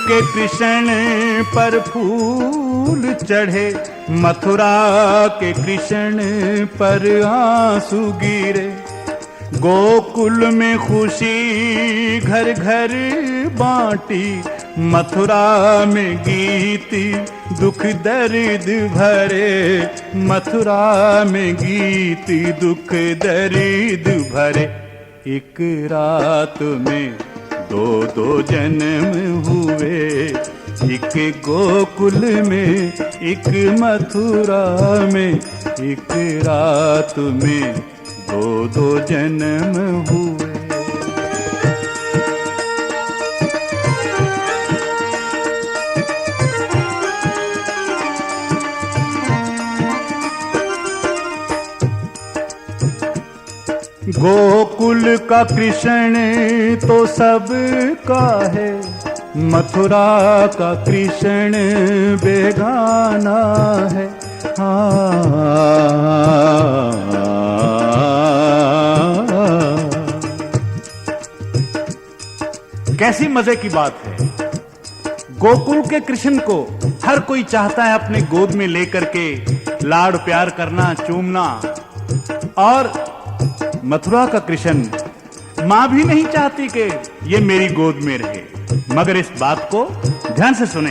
के कृष्ण पर फूल चढ़े, मथुरा के कृष्ण पर आंसू गिरे। गोकुल में खुशी घर घर बांटी, मथुरा में गीत दुख दर्द भरे। मथुरा में गीत दुख दर्द भरे। एक रात में दो दो जन्म हुए, एक गोकुल में एक मथुरा में। एक रात में दो दो जन्म हुए। गोकुल का कृष्ण तो सबका है, मथुरा का कृष्ण बेगाना है। कैसी मजे की बात है। गोकुल के कृष्ण को हर कोई चाहता है अपने गोद में लेकर के लाड़ प्यार करना, चूमना। और मथुरा का कृष्ण मां भी नहीं चाहती कि ये मेरी गोद में रहे। मगर इस बात को ध्यान से सुने।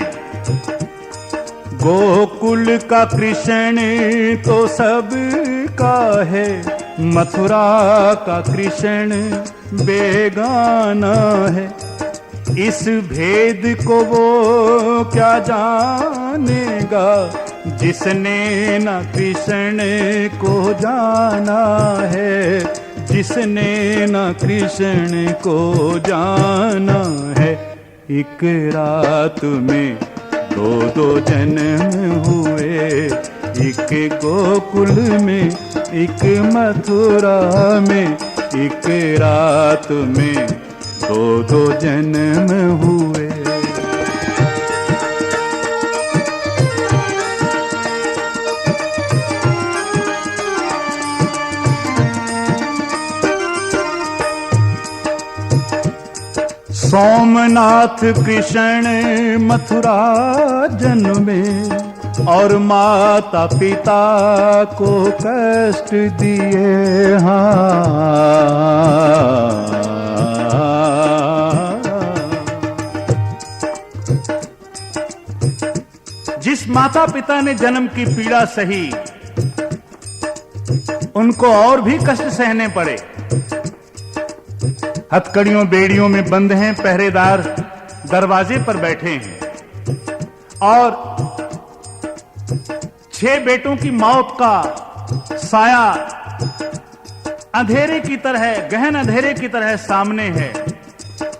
गोकुल का कृष्ण तो सबका है, मथुरा का कृष्ण बेगाना है। इस भेद को वो क्या जानेगा, जिसने न कृष्ण को जाना है। जिसने न कृष्ण को जाना है। एक रात में दो दो जन्म हुए, एक गोकुल में एक मथुरा में। एक रात में दो दो जन्म हुए। सोमनाथ कृष्ण मथुरा जन्मे, और माता पिता को कष्ट दिए। जिस माता पिता ने जन्म की पीड़ा सही, उनको और भी कष्ट सहने पड़े। हथकड़ियों बेड़ियों में बंद हैं, पहरेदार दरवाजे पर बैठे हैं। और 6 बेटों की मौत का साया अंधेरे की तरह, गहन अंधेरे की तरह सामने है।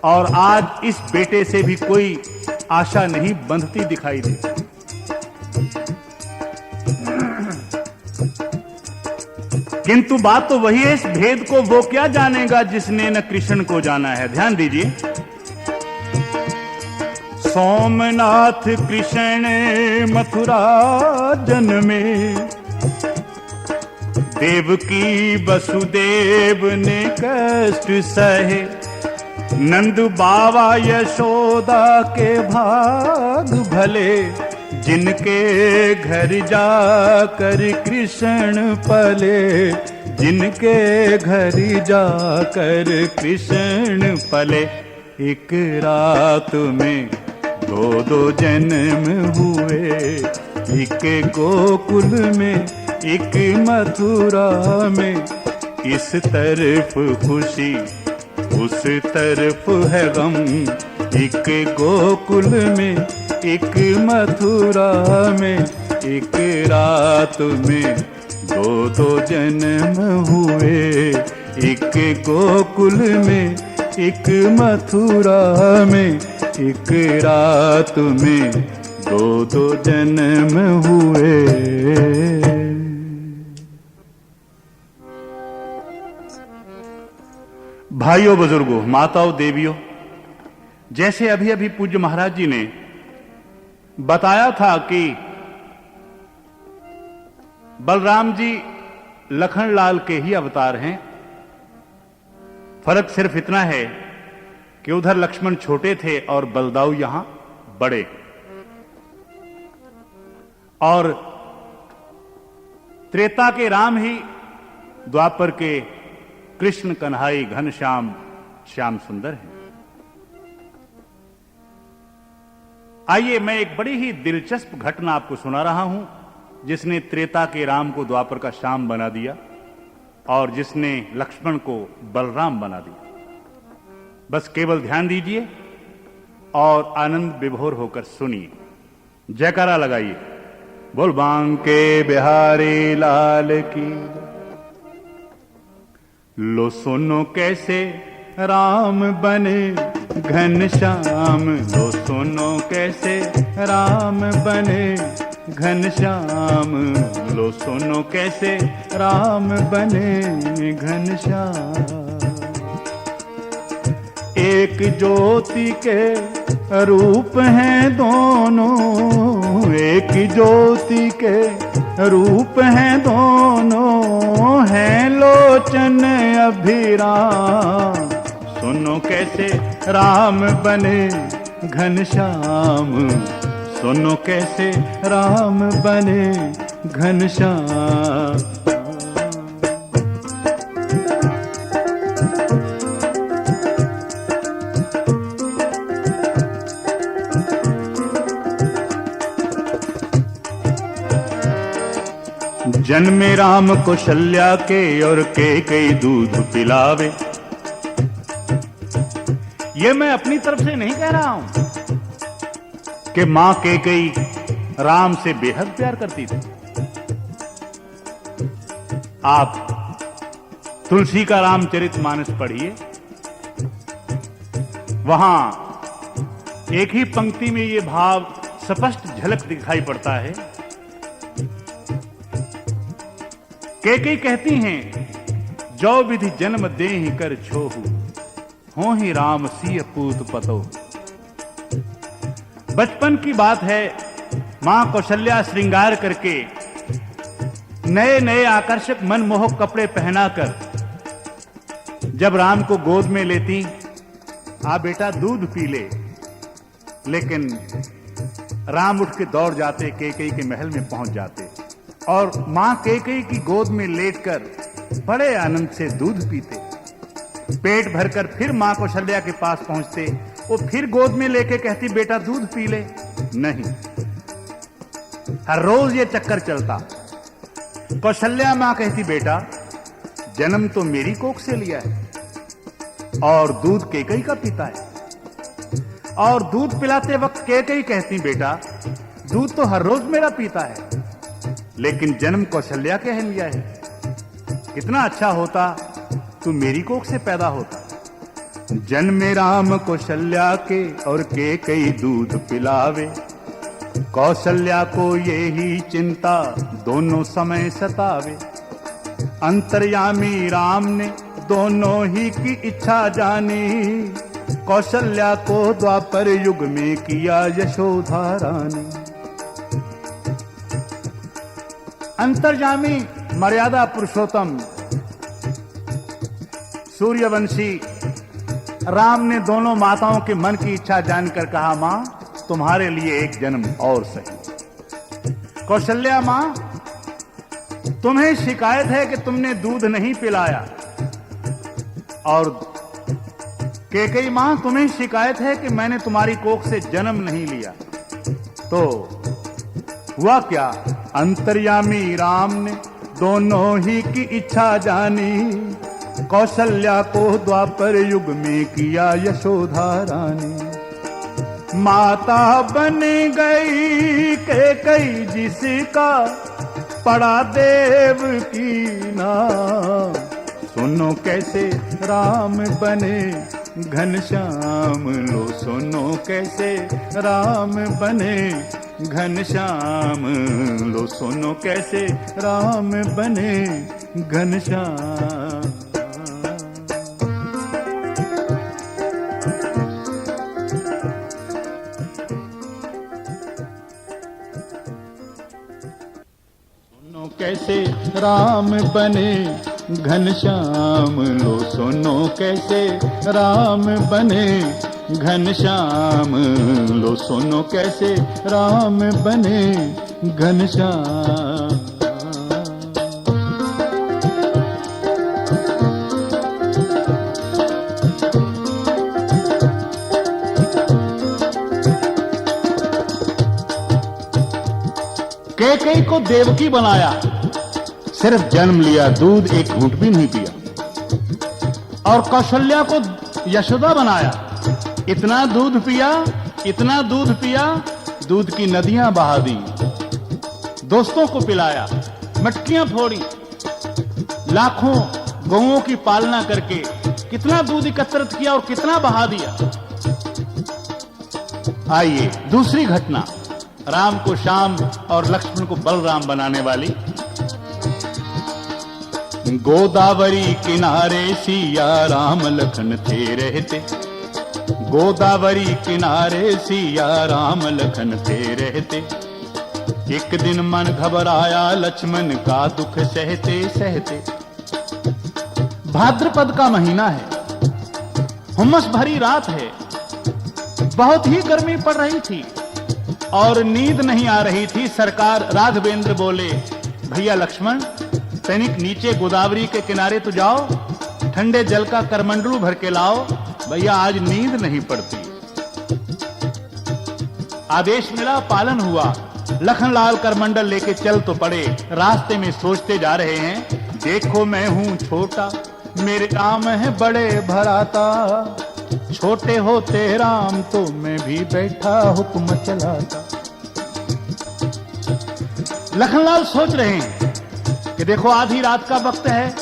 और आज इस बेटे से भी कोई आशा नहीं बंधती दिखाई देती। किंतु बात तो वही है, इस भेद को वो क्या जानेगा जिसने न कृष्ण को जाना है। ध्यान दीजिए। सोमनाथ कृष्ण मथुरा जन्मे, देवकी वसुदेव ने कष्ट सहे। नंद बाबा यशोदा के भाग भले, जिनके घर जाकर कृष्ण पले। जिनके घर जाकर कृष्ण पले। एक रात में दो दो जन्म हुए, एक गोकुल में एक मथुरा में। इस तरफ खुशी उस तरफ है गम, एक गोकुल में एक मथुरा में। एक रात में दो दो जन्म हुए, एक गोकुल में एक मथुरा में। एक रात में दो दो जन्म हुए। भाइयों, बुजुर्गों, माताओं, देवियों, जैसे अभी अभी पूज्य महाराज जी ने बताया था कि बलराम जी लखनलाल के ही अवतार हैं। फर्क सिर्फ इतना है कि उधर लक्ष्मण छोटे थे और बलदाऊ यहां बड़े और त्रेता के राम ही द्वापर के कृष्ण कन्हई घनश्याम श्याम सुंदर हैं। आइए मैं एक बड़ी ही दिलचस्प घटना आपको सुना रहा हूं जिसने त्रेता के राम को द्वापर का श्याम बना दिया और जिसने लक्ष्मण को बलराम बना दिया। बस केवल ध्यान दीजिए और आनंद विभोर होकर सुनिए। जयकारा लगाइए, बोल बांके बिहारी लाल की। लो सुनो कैसे राम बने घनश्याम, लो सुनो कैसे राम बने घनश्याम, लो सुनो कैसे राम बने घनश्याम। एक ज्योति के रूप हैं दोनों, एक ज्योति के रूप हैं दोनों, हैं लोचन अभिराम। सुनो कैसे राम बने घनश्याम, सुनो कैसे राम बने घनश्याम। जन्मे राम कौशल्या के और कई दूध पिलावे। ये मैं अपनी तरफ से नहीं कह रहा हूं कि मां कई राम से बेहद प्यार करती थी। आप तुलसी का रामचरितमानस पढ़िए, वहां एक ही पंक्ति में ये भाव स्पष्ट झलक दिखाई पड़ता है। कई कहती हैं जो विधि जन्म देहि कर छोहु, हो ही राम सिय पूत पतो। बचपन की बात है, मां कौशल्या श्रृंगार करके नए नए आकर्षक मनमोहक कपड़े पहनाकर जब राम को गोद में लेती, आ बेटा दूध पी ले। लेकिन राम उठ के दौड़ जाते, कैकेयी के महल में पहुंच जाते और मां कैकेयी की गोद में लेटकर बड़े आनंद से दूध पीते। पेट भरकर फिर मां कौशल्या के पास पहुंचते, वो फिर गोद में लेके कहती बेटा दूध पी ले। नहीं, हर रोज ये चक्कर चलता। कौशल्या मां कहती बेटा जन्म तो मेरी कोख से लिया है और दूध कैकेयी का पीता है। और दूध पिलाते वक्त कैकेयी कहती बेटा दूध तो हर रोज मेरा पीता है, लेकिन जन्म कौशल्या के लिया है। कितना अच्छा होता तू मेरी कोख से पैदा होता। जन्मे राम कौशल्या के और कैकेयी दूध पिलावे, कौशल्या को ये ही चिंता दोनों समय सतावे। अंतर्यामी राम ने दोनों ही की इच्छा जानी, कौशल्या को द्वापर युग में किया यशोधा रानी। अंतर्यामी मर्यादा पुरुषोत्तम सूर्यवंशी राम ने दोनों माताओं के मन की इच्छा जानकर कहा मां तुम्हारे लिए एक जन्म और सही। कौशल्या मां तुम्हें शिकायत है कि तुमने दूध नहीं पिलाया, और कैकेयी मां तुम्हें शिकायत है कि मैंने तुम्हारी कोख से जन्म नहीं लिया। तो हुआ क्या, अंतर्यामी राम ने दोनों ही की इच्छा जानी, कौशल्या को द्वापर युग में किया यशोधा रानी। माता बन गई कैकेयी जिसका पड़ा देव की नाम, सुनो कैसे राम बने घनश्याम, लो सुनो कैसे राम बने घनश्याम, लो सुनो कैसे राम बने घनश्याम। कैसे राम बने घनश्याम, लो सुनो कैसे राम बने घनश्याम। लो सुनो कैसे राम बने घनश्याम। कैकेयी को देवकी बनाया, सिर्फ जन्म लिया, दूध एक घूंट भी नहीं पिया। और कौशल्या को यशोदा बनाया, इतना दूध पिया, इतना दूध पिया, दूध की नदियां बहा दी। दोस्तों को पिलाया, मटकियां फोड़ी, लाखों गौओं की पालना करके कितना दूध एकत्रित किया और कितना बहा दिया। आइए दूसरी घटना, राम को श्याम और लक्ष्मण को बलराम बनाने वाली। गोदावरी किनारे सिया राम लखन थे रहते। गोदावरी किनारे सिया राम लखन थे रहते। एक दिन मन घबराया लक्ष्मण का दुख सहते सहते। भाद्रपद का महीना है, हुम्मस भरी रात है, बहुत ही गर्मी पड़ रही थी और नींद नहीं आ रही थी। सरकार राघवेंद्र बोले, भैया लक्ष्मण तनिक नीचे गोदावरी के किनारे तो जाओ, ठंडे जल का करमंडलू भर के लाओ, भैया आज नींद नहीं पड़ती। आदेश मिला, पालन हुआ। लखनलाल करमंडल लेके चल तो पड़े। रास्ते में सोचते जा रहे हैं, देखो मैं हूं छोटा, मेरे राम है बड़े भराता। छोटे होते राम तो मैं भी बैठा हुक्म चलाता। लखनलाल सोच रहे हैं कि देखो आधी रात का वक्त है,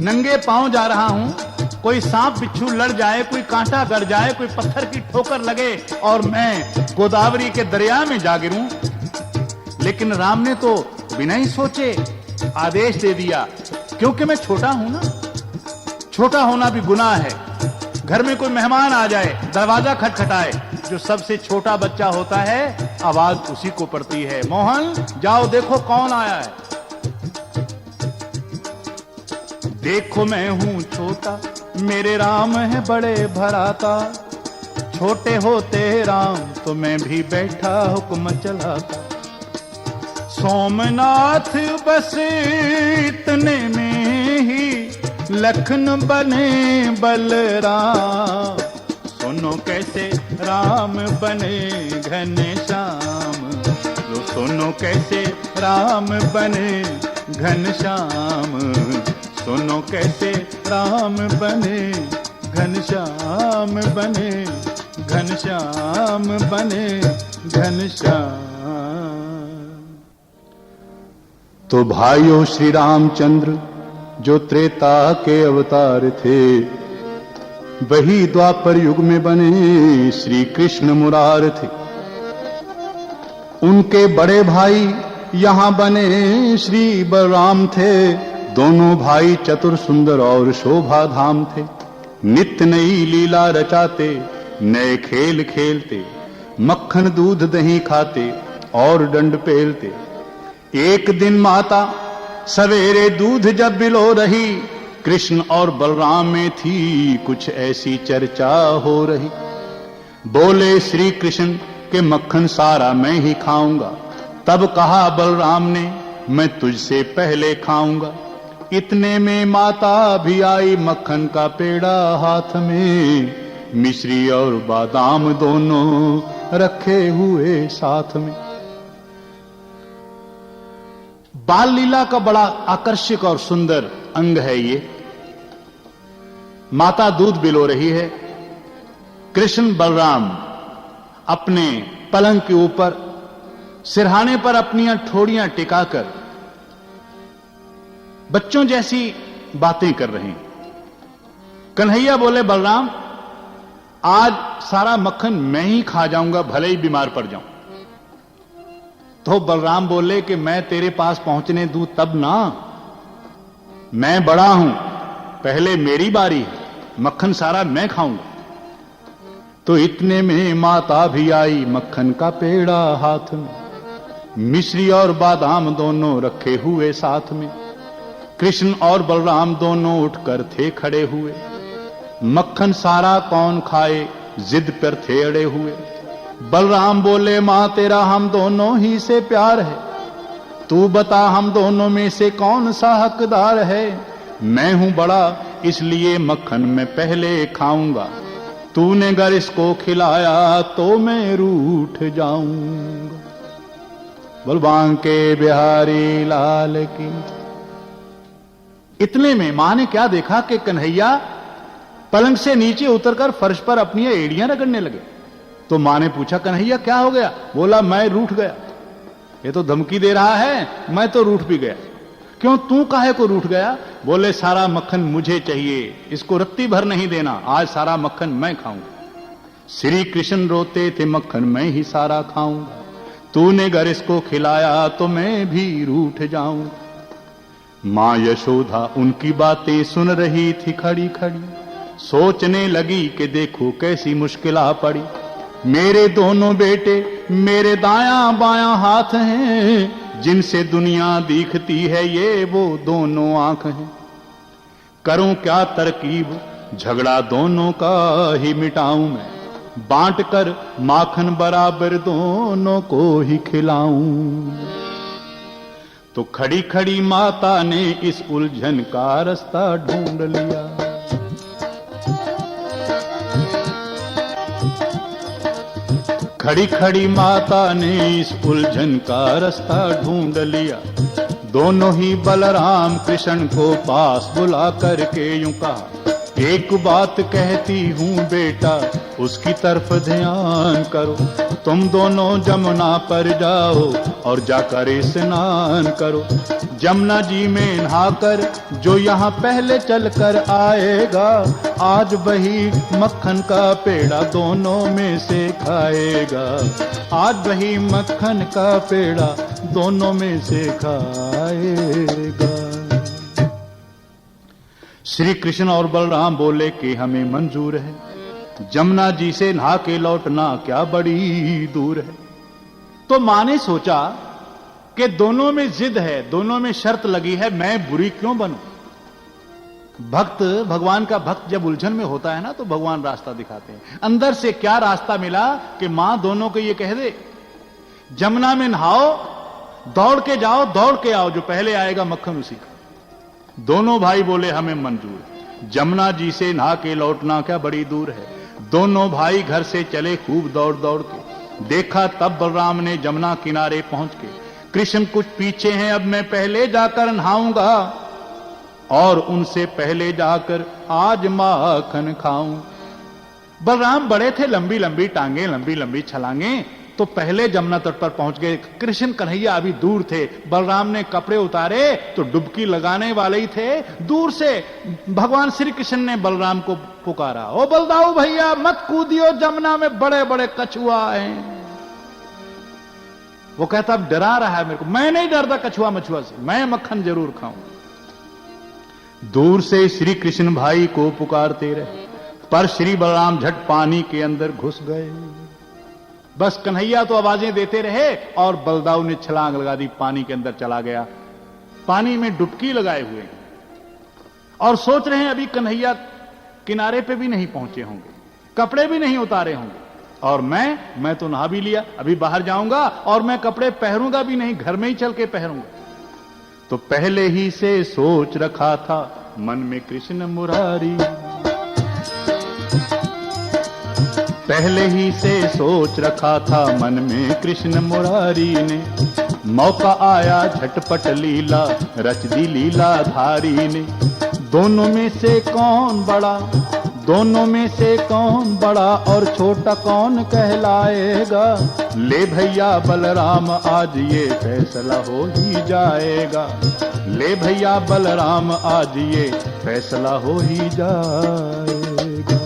नंगे पांव जा रहा हूं, कोई सांप बिच्छू लड़ जाए, कोई कांटा गड़ जाए, कोई पत्थर की ठोकर लगे और मैं गोदावरी के दरिया में जा गिरूं। लेकिन राम ने तो बिना ही सोचे आदेश दे दिया, क्योंकि मैं छोटा हूं ना। छोटा होना भी गुनाह है। घर में कोई मेहमान आ जाए, दरवाजा खटखटाए, जो सबसे छोटा बच्चा होता है आवाज उसी को पड़ती है, मोहन जाओ देखो कौन आया है। देखो मैं हूं छोटा, मेरे राम है बड़े भराता। छोटे होते राम तो मैं भी बैठा हुक्म चलाता। सोमनाथ बस इतने में ही लखन बने बलराम। सुनो कैसे राम बने घनश्याम। लो सुनो कैसे राम बने घनश्याम। सुनो कैसे राम बने घनश्याम बने घनश्याम बने घनश्याम। तो भाइयों श्री रामचंद्र जो त्रेता के अवतार थे, वही द्वापर युग में बने श्री कृष्ण मुरार थे। उनके बड़े भाई यहां बने श्री बलराम थे। दोनों भाई चतुर सुंदर और शोभा धाम थे। नित्य नई लीला रचाते, नए खेल खेलते, मक्खन दूध दही खाते और डंड पेलते। एक दिन माता सवेरे दूध जब बिलो रही, कृष्ण और बलराम में थी कुछ ऐसी चर्चा हो रही। बोले श्री कृष्ण के मक्खन सारा मैं ही खाऊंगा। तब कहा बलराम ने, मैं तुझसे पहले खाऊंगा। इतने में माता भी आई, मक्खन का पेड़ा हाथ में, मिश्री और बादाम दोनों रखे हुए साथ में। बाल लीला का बड़ा आकर्षक और सुंदर अंग है ये। माता दूध बिलो रही है, कृष्ण बलराम अपने पलंग के ऊपर सिरहाने पर अपनी ठोड़ियां टिकाकर बच्चों जैसी बातें कर रहे हैं। कन्हैया बोले, बलराम आज सारा मक्खन मैं ही खा जाऊंगा, भले ही बीमार पड़ जाऊं। तो बलराम बोले कि मैं तेरे पास पहुंचने दूं तब ना, मैं बड़ा हूं, पहले मेरी बारी है, मक्खन सारा मैं खाऊंगा। तो इतने में माता भी आई, मक्खन का पेड़ा हाथ में, मिश्री और बादाम दोनों रखे हुए साथ में। कृष्ण और बलराम दोनों उठकर थे खड़े हुए। मक्खन सारा कौन खाए जिद पर थे अड़े हुए। बलराम बोले मां तेरा हम दोनों ही से प्यार है, तू बता हम दोनों में से कौन सा हकदार है। मैं हूं बड़ा इसलिए मक्खन मैं पहले खाऊंगा, तूने अगर इसको खिलाया तो मैं रूठ जाऊंगा। बलवान के बिहारी लाल की। इतने में मां ने क्या देखा कि कन्हैया पलंग से नीचे उतरकर फर्श पर अपनी एड़ियां रगड़ने लगे। तो मां ने पूछा कन्हैया क्या हो गया? बोला मैं रूठ गया। ये तो धमकी दे रहा है, मैं तो रूठ भी गया। क्यों तू काहे को रूठ गया? बोले सारा मक्खन मुझे चाहिए, इसको रत्ती भर नहीं देना, आज सारा मक्खन मैं खाऊंगा। श्री कृष्ण रोते थे मक्खन मैं ही सारा खाऊंगा, तूने अगर इसको खिलाया तो मैं भी रूठ जाऊंगा। मां यशोदा उनकी बातें सुन रही थी खड़ी खड़ी, सोचने लगी कि देखो कैसी मुश्किल आ पड़ी। मेरे दोनों बेटे मेरे दायां बायां हाथ हैं, जिनसे दुनिया दिखती है ये वो दोनों आंख हैं। करूं क्या तरकीब झगड़ा दोनों का ही मिटाऊं मैं, बांट कर माखन बराबर दोनों को ही खिलाऊं। तो खड़ी खड़ी माता ने इस उलझन का रास्ता ढूंढ लिया। खड़ी खड़ी माता ने इस उलझन का रास्ता ढूंढ लिया। दोनों ही बलराम कृष्ण को पास बुला करके यूं कहा, एक बात कहती हूं बेटा उसकी तरफ ध्यान करो। तुम दोनों जमुना पर जाओ और जाकर स्नान करो। जमुना जी में नहाकर जो यहाँ पहले चलकर आएगा, आज वही मक्खन का पेड़ा दोनों में से खाएगा। आज वही मक्खन का पेड़ा दोनों में से खाएगा। श्री कृष्ण और बलराम बोले कि हमें मंजूर है, जमुना जी से नहा के लौटना क्या बड़ी दूर है। तो मां ने सोचा कि दोनों में जिद है, दोनों में शर्त लगी है, मैं बुरी क्यों बनूं। भक्त भगवान का भक्त जब उलझन में होता है ना तो भगवान रास्ता दिखाते हैं। अंदर से क्या रास्ता मिला कि मां दोनों को ये कह दे जमुना में नहाओ, दौड़ के जाओ, दौड़ के आओ, जो पहले आएगा मक्खन उसी का। दोनों भाई बोले हमें मंजूर, जमुना जी से नहा के लौटना क्या बड़ी दूर है। दोनों भाई घर से चले खूब दौड़ दौड़ के। देखा तब बलराम ने जमुना किनारे पहुंच के, कृष्ण कुछ पीछे हैं, अब मैं पहले जाकर नहाऊंगा और उनसे पहले जाकर आज माखन खाऊं। बलराम बड़े थे, लंबी लंबी टांगे, लंबी लंबी छलांगे, तो पहले जमुना तट पर पहुंच गए। कृष्ण कन्हैया अभी दूर थे। बलराम ने कपड़े उतारे तो डुबकी लगाने वाले ही थे। दूर से भगवान श्री कृष्ण ने बलराम को पुकारा, ओ बलदाऊ भैया मत कूदियो जमुना में, बड़े बड़े कछुआ हैं। वो कहता अब डरा रहा है मेरे को। मैं नहीं डरता कछुआ मछुआ से, मैं मक्खन जरूर खाऊं। दूर से श्री कृष्ण भाई को पुकारते रहे, पर श्री बलराम झट पानी के अंदर घुस गए। बस कन्हैया तो आवाजें देते रहे और बलदाऊ ने छलांग लगा दी, पानी के अंदर चला गया। पानी में डुबकी लगाए हुए हैं और सोच रहे हैं अभी कन्हैया किनारे पे भी नहीं पहुंचे होंगे, कपड़े भी नहीं उतारे होंगे, और मैं तो नहा भी लिया, अभी बाहर जाऊंगा और मैं कपड़े पहनूंगा भी नहीं, घर में ही चल के पहनूंगा। तो पहले ही से सोच रखा था मन में कृष्ण मुरारी, पहले ही से सोच रखा था मन में कृष्ण मुरारी ने। मौका आया झटपट लीला रच दी लीला धारी ने। दोनों में से कौन बड़ा, दोनों में से कौन बड़ा और छोटा कौन कहलाएगा। ले भैया बलराम आज ये फैसला हो ही जाएगा। ले भैया बलराम आज ये फैसला हो ही जाएगा।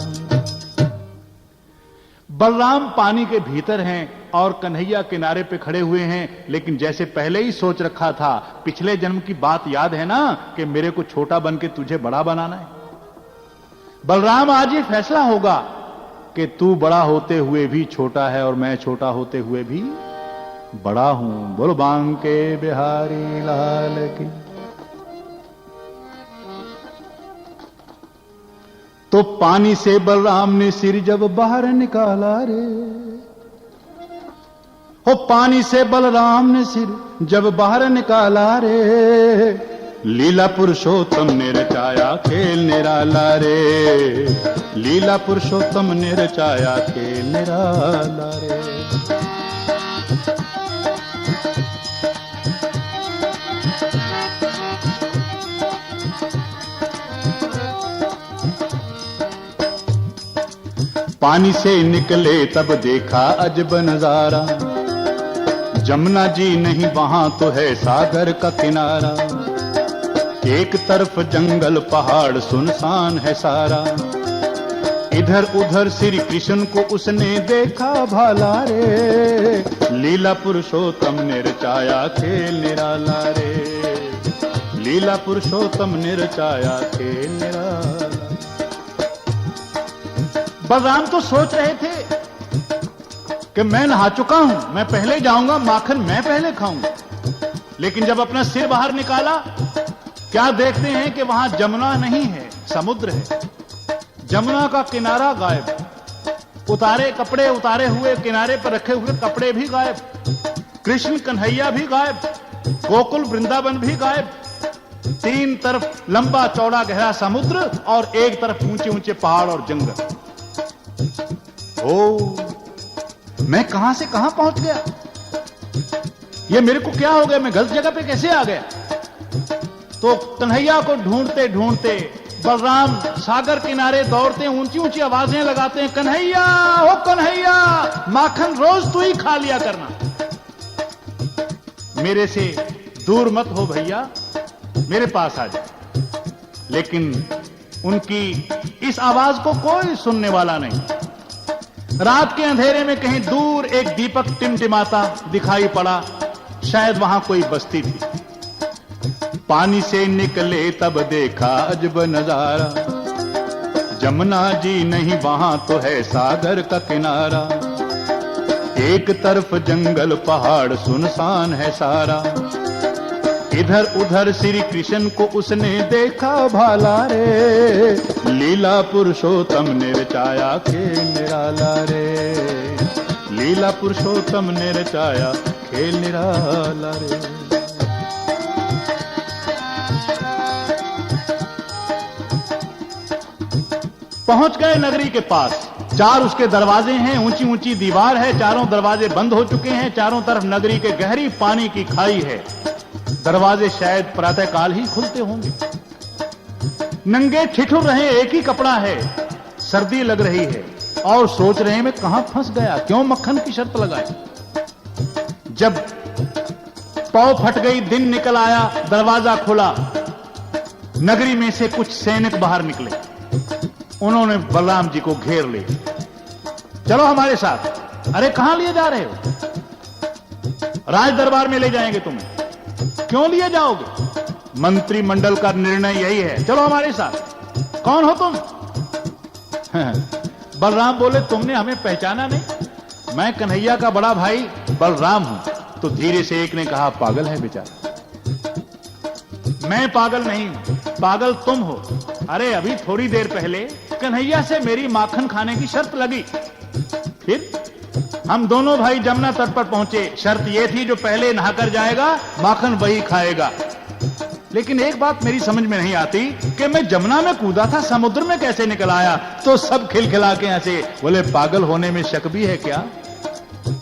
बलराम पानी के भीतर हैं और कन्हैया किनारे पे खड़े हुए हैं, लेकिन जैसे पहले ही सोच रखा था, पिछले जन्म की बात याद है ना कि मेरे को छोटा बन के तुझे बड़ा बनाना है। बलराम आज ये फैसला होगा कि तू बड़ा होते हुए भी छोटा है और मैं छोटा होते हुए भी बड़ा हूं। बोलो बांके बिहारी लाल की। तो पानी से बलराम ने सिर जब बाहर निकाला रे, हो पानी से बलराम ने सिर जब बाहर निकाला रे, लीला पुरुषोत्तम ने रचाया खेल निराला रे, लीला पुरुषोत्तम ने रचाया खेल निराला रे। पानी से निकले तब देखा अजब नजारा, जमुना जी नहीं वहां तो है सागर का किनारा, एक तरफ जंगल पहाड़ सुनसान है सारा, इधर उधर श्री कृष्ण को उसने देखा भाला रे, लीला पुरुषोत्तम ने रचाया खेल निराला रे, लीला पुरुषोत्तम ने रचाया खेल निराला। बलराम तो सोच रहे थे कि मैं नहा चुका हूं, मैं पहले जाऊंगा, माखन मैं पहले खाऊंगा, लेकिन जब अपना सिर बाहर निकाला क्या देखते हैं कि वहां जमुना नहीं है, समुद्र है। जमुना का किनारा गायब, उतारे कपड़े उतारे हुए किनारे पर रखे हुए कपड़े भी गायब, कृष्ण कन्हैया भी गायब, गोकुल वृंदावन भी गायब, तीन तरफ लंबा चौड़ा गहरा समुद्र और एक तरफ ऊंचे ऊंचे पहाड़ और जंगल। ओ, मैं कहां से कहां पहुंच गया, ये मेरे को क्या हो गया, मैं गलत जगह पे कैसे आ गया। तो कन्हैया को ढूंढते ढूंढते बलराम सागर किनारे दौड़ते, ऊंची ऊंची आवाजें लगाते हैं, कन्हैया ओ कन्हैया, माखन रोज तू ही खा लिया करना, मेरे से दूर मत हो भैया, मेरे पास आ जा। लेकिन उनकी इस आवाज को कोई सुनने वाला नहीं। रात के अंधेरे में कहीं दूर एक दीपक टिमटिमाता दिखाई पड़ा, शायद वहां कोई बस्ती थी। पानी से निकले तब देखा अजब नजारा, जमुना जी नहीं वहां तो है सागर का किनारा, एक तरफ जंगल पहाड़ सुनसान है सारा, इधर उधर श्री कृष्ण को उसने देखा भाला रे, लीला पुरुषोत्तम ने रचाया खेल निराला रे, लीला पुरुषोत्तम ने रचाया खेल निराला रे। पहुंच गए नगरी के पास, चार उसके दरवाजे हैं, ऊंची ऊंची दीवार है, चारों दरवाजे बंद हो चुके हैं, चारों तरफ नगरी के गहरी पानी की खाई है, दरवाजे शायद प्रातःकाल ही खुलते होंगे। नंगे ठिठुर रहे, एक ही कपड़ा है, सर्दी लग रही है और सोच रहे हैं मैं कहां फंस गया, क्यों मक्खन की शर्त लगाई। जब पौ फट गई, दिन निकल आया, दरवाजा खुला, नगरी में से कुछ सैनिक बाहर निकले, उन्होंने बलराम जी को घेर लिया, चलो हमारे साथ। अरे कहां लिए जा रहे हो, राज दरबार में ले जाएंगे तुम्हें। क्यों लिए जाओगे, मंत्रिमंडल का निर्णय यही है, चलो हमारे साथ। कौन हो तुम? बलराम बोले तुमने हमें पहचाना नहीं, मैं कन्हैया का बड़ा भाई बलराम हूं। तो धीरे से एक ने कहा पागल है बेचारा। मैं पागल नहीं, पागल तुम हो। अरे अभी थोड़ी देर पहले कन्हैया से मेरी माखन खाने की शर्त लगी, फिर हम दोनों भाई जमुना तट पर पहुंचे, शर्त यह थी जो पहले नहाकर जाएगा माखन वही खाएगा। लेकिन एक बात मेरी समझ में नहीं आती कि मैं जमुना में कूदा था, समुद्र में कैसे निकल आया। तो सब खिलखिला के हंसे, बोले पागल होने में शक भी है क्या,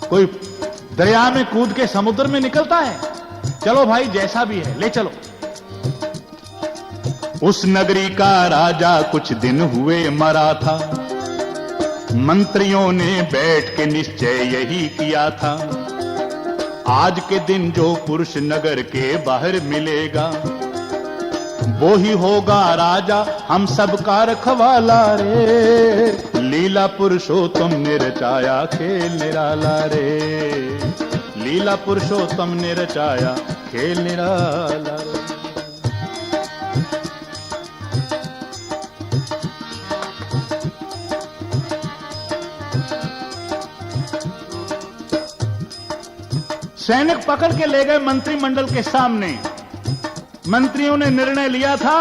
कोई दरिया में कूद के समुद्र में निकलता है। चलो भाई जैसा भी है ले चलो। उस नगरी का राजा कुछ दिन हुए मरा था, मंत्रियों ने बैठ के निश्चय यही किया था, आज के दिन जो पुरुष नगर के बाहर मिलेगा वो ही होगा राजा हम सबका रखवाला रे, लीला पुरुषोत्तम ने रचाया खेल निराला रे, लीला पुरुषोत्तम ने रचाया खेल निराला रे। सैनिक पकड़ के ले गए मंत्रिमंडल के सामने। मंत्रियों ने निर्णय लिया था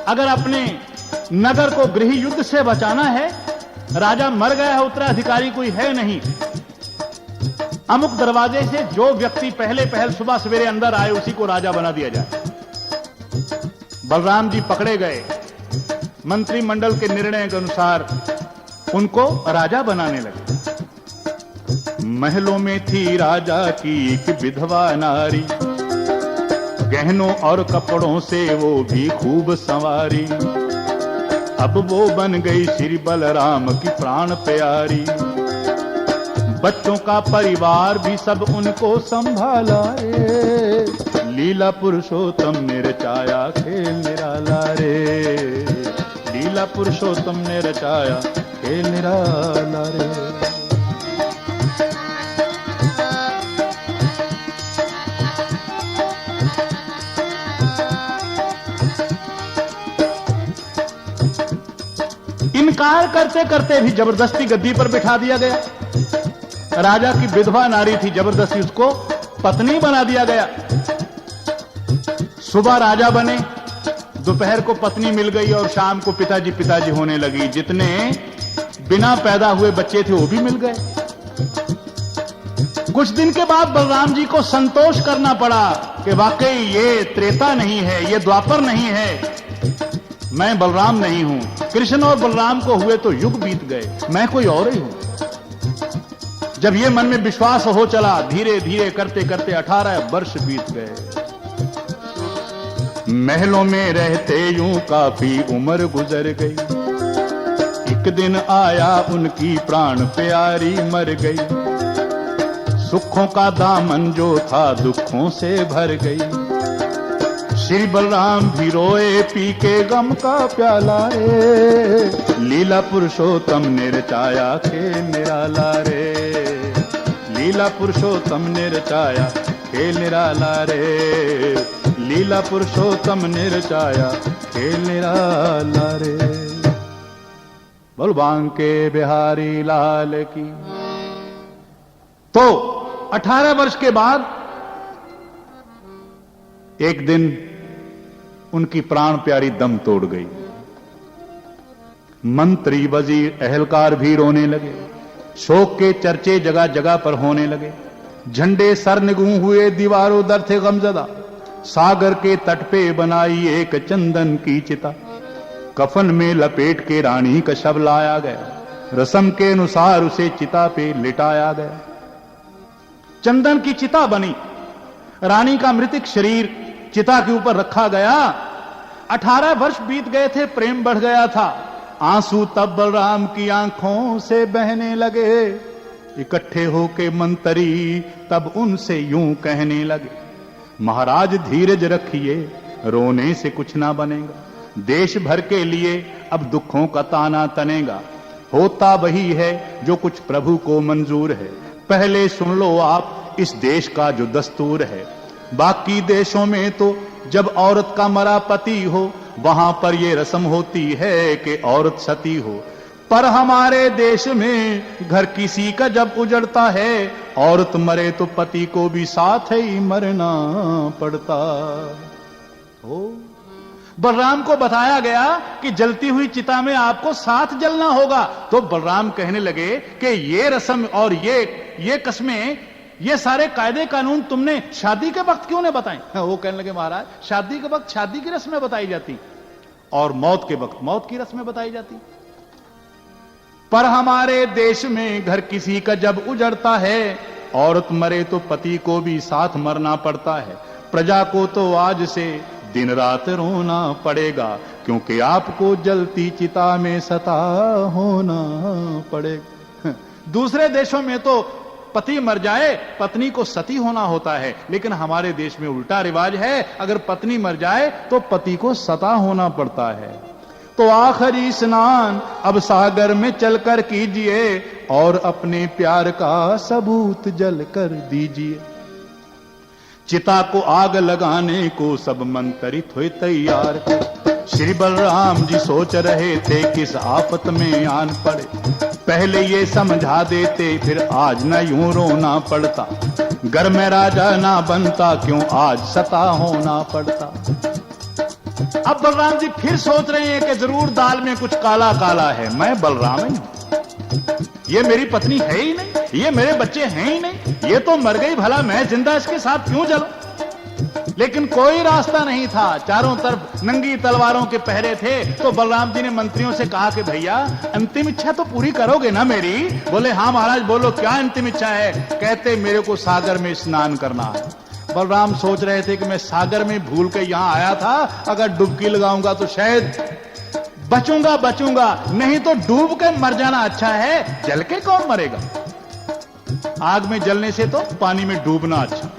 अगर अपने नगर को गृह युद्ध से बचाना है, राजा मर गया है, उत्तराधिकारी कोई है नहीं, अमुक दरवाजे से जो व्यक्ति पहल सुबह सवेरे अंदर आए उसी को राजा बना दिया जाए। बलराम जी पकड़े गए, मंत्रिमंडल के निर्णय के अनुसार उनको राजा बनाने लगे। महलों में थी राजा की एक विधवा नारी, गहनों और कपड़ों से वो भी खूब संवारी। अब वो बन गई श्री बलराम की प्राण प्यारी, बच्चों का परिवार भी सब उनको संभाला रे। लीला पुरुषोत्तम ने रचाया खेल निराला रे, लीला पुरुषोत्तम ने रचाया खेल निराला रे। इनकार करते करते भी जबरदस्ती गद्दी पर बिठा दिया गया। राजा की विधवा नारी थी, जबरदस्ती उसको पत्नी बना दिया गया। सुबह राजा बने, दोपहर को पत्नी मिल गई और शाम को पिताजी पिताजी होने लगी। जितने बिना पैदा हुए बच्चे थे वो भी मिल गए। कुछ दिन के बाद बलराम जी को संतोष करना पड़ा कि वाकई ये त्रेता नहीं है, ये द्वापर नहीं है, मैं बलराम नहीं हूं। कृष्ण और बलराम को हुए तो युग बीत गए, मैं कोई और ही हूं। जब ये मन में विश्वास हो चला, धीरे धीरे करते करते 18 वर्ष बीत गए। महलों में रहते यूं काफी उम्र गुजर गई। एक दिन आया उनकी प्राण प्यारी मर गई। सुखों का दामन जो था दुखों से भर गई। श्री बलराम भी रोए पी के गम का प्याला रे। लीला पुरुषोत्तम ने रचाया खेल निराला रे, लीला पुरुषोत्तम ने रचाया खेल निराला रे, लीला पुरुषोत्तम ने रचाया खेल निराला रे। बोल बांके बिहारी लाल की। तो 18 वर्ष के बाद एक दिन उनकी प्राण प्यारी दम तोड़ गई। मंत्री, वजीर, अहलकार भी रोने लगे। शोक के चर्चे जगह जगह पर होने लगे। झंडे सर निगूं हुए, दीवारों दर थे गमजदा। सागर के तट पे बनाई एक चंदन की चिता। कफन में लपेट के रानी का शव लाया गया। रस्म के अनुसार उसे चिता पे लिटाया गया। चंदन की चिता बनी, रानी का मृतिक शरीर चिता के ऊपर रखा गया। 18 वर्ष बीत गए थे, प्रेम बढ़ गया था। आंसू तब बलराम की आंखों से बहने लगे। इकट्ठे होके मंत्री तब उनसे यूं कहने लगे, महाराज धीरज रखिए, रोने से कुछ ना बनेगा। देश भर के लिए अब दुखों का ताना तनेगा। होता वही है जो कुछ प्रभु को मंजूर है। पहले सुन लो आप इस देश का जो दस्तूर है। बाकी देशों में तो जब औरत का मरा पति हो, वहां पर ये रस्म होती है कि औरत सती हो। पर हमारे देश में घर किसी का जब उजड़ता है, औरत मरे तो पति को भी साथ ही मरना पड़ता हो। बलराम को बताया गया कि जलती हुई चिता में आपको साथ जलना होगा। तो बलराम कहने लगे कि ये रस्म और ये कस्में, ये सारे कायदे कानून तुमने शादी के वक्त क्यों नहीं बताए? वो कहने लगे, महाराज शादी के वक्त शादी की रस्में बताई जाती और मौत के वक्त मौत की रस्में बताई जाती। पर हमारे देश में घर किसी का जब उजड़ता है, औरत मरे तो पति को भी साथ मरना पड़ता है। प्रजा को तो आज से दिन रात रोना पड़ेगा, क्योंकि आपको जलती चिता में सता होना पड़ेगा। दूसरे देशों में तो पति मर जाए पत्नी को सती होना होता है, लेकिन हमारे देश में उल्टा रिवाज है। अगर पत्नी मर जाए तो पति को सता होना पड़ता है। तो आखिरी स्नान अब सागर में चलकर कीजिए और अपने प्यार का सबूत जल कर दीजिए। चिता को आग लगाने को सब मंत्रित हुए तैयार। श्री बलराम जी सोच रहे थे किस आफत में आन पड़े। पहले ये समझा देते फिर आज न यूं रोना पड़ता। घर में राजा ना बनता, क्यों आज सता होना पड़ता। अब बलराम जी फिर सोच रहे हैं कि जरूर दाल में कुछ काला काला है। मैं बलराम ही हूं, ये मेरी पत्नी है ही नहीं, ये मेरे बच्चे हैं ही नहीं, ये तो मर गई, भला मैं जिंदा इसके साथ क्यों जलूं? लेकिन कोई रास्ता नहीं था, चारों तरफ नंगी तलवारों के पहरे थे। तो बलराम जी ने मंत्रियों से कहा कि भैया अंतिम इच्छा तो पूरी करोगे ना मेरी? बोले हाँ महाराज, बोलो क्या अंतिम इच्छा है? कहते मेरे को सागर में स्नान करना है। बलराम सोच रहे थे कि मैं सागर में भूल के यहां आया था, अगर डुबकी लगाऊंगा तो शायद बचूंगा, नहीं तो डूब के मर जाना अच्छा है। जल के कौन मरेगा? आग में जलने से तो पानी में डूबना अच्छा।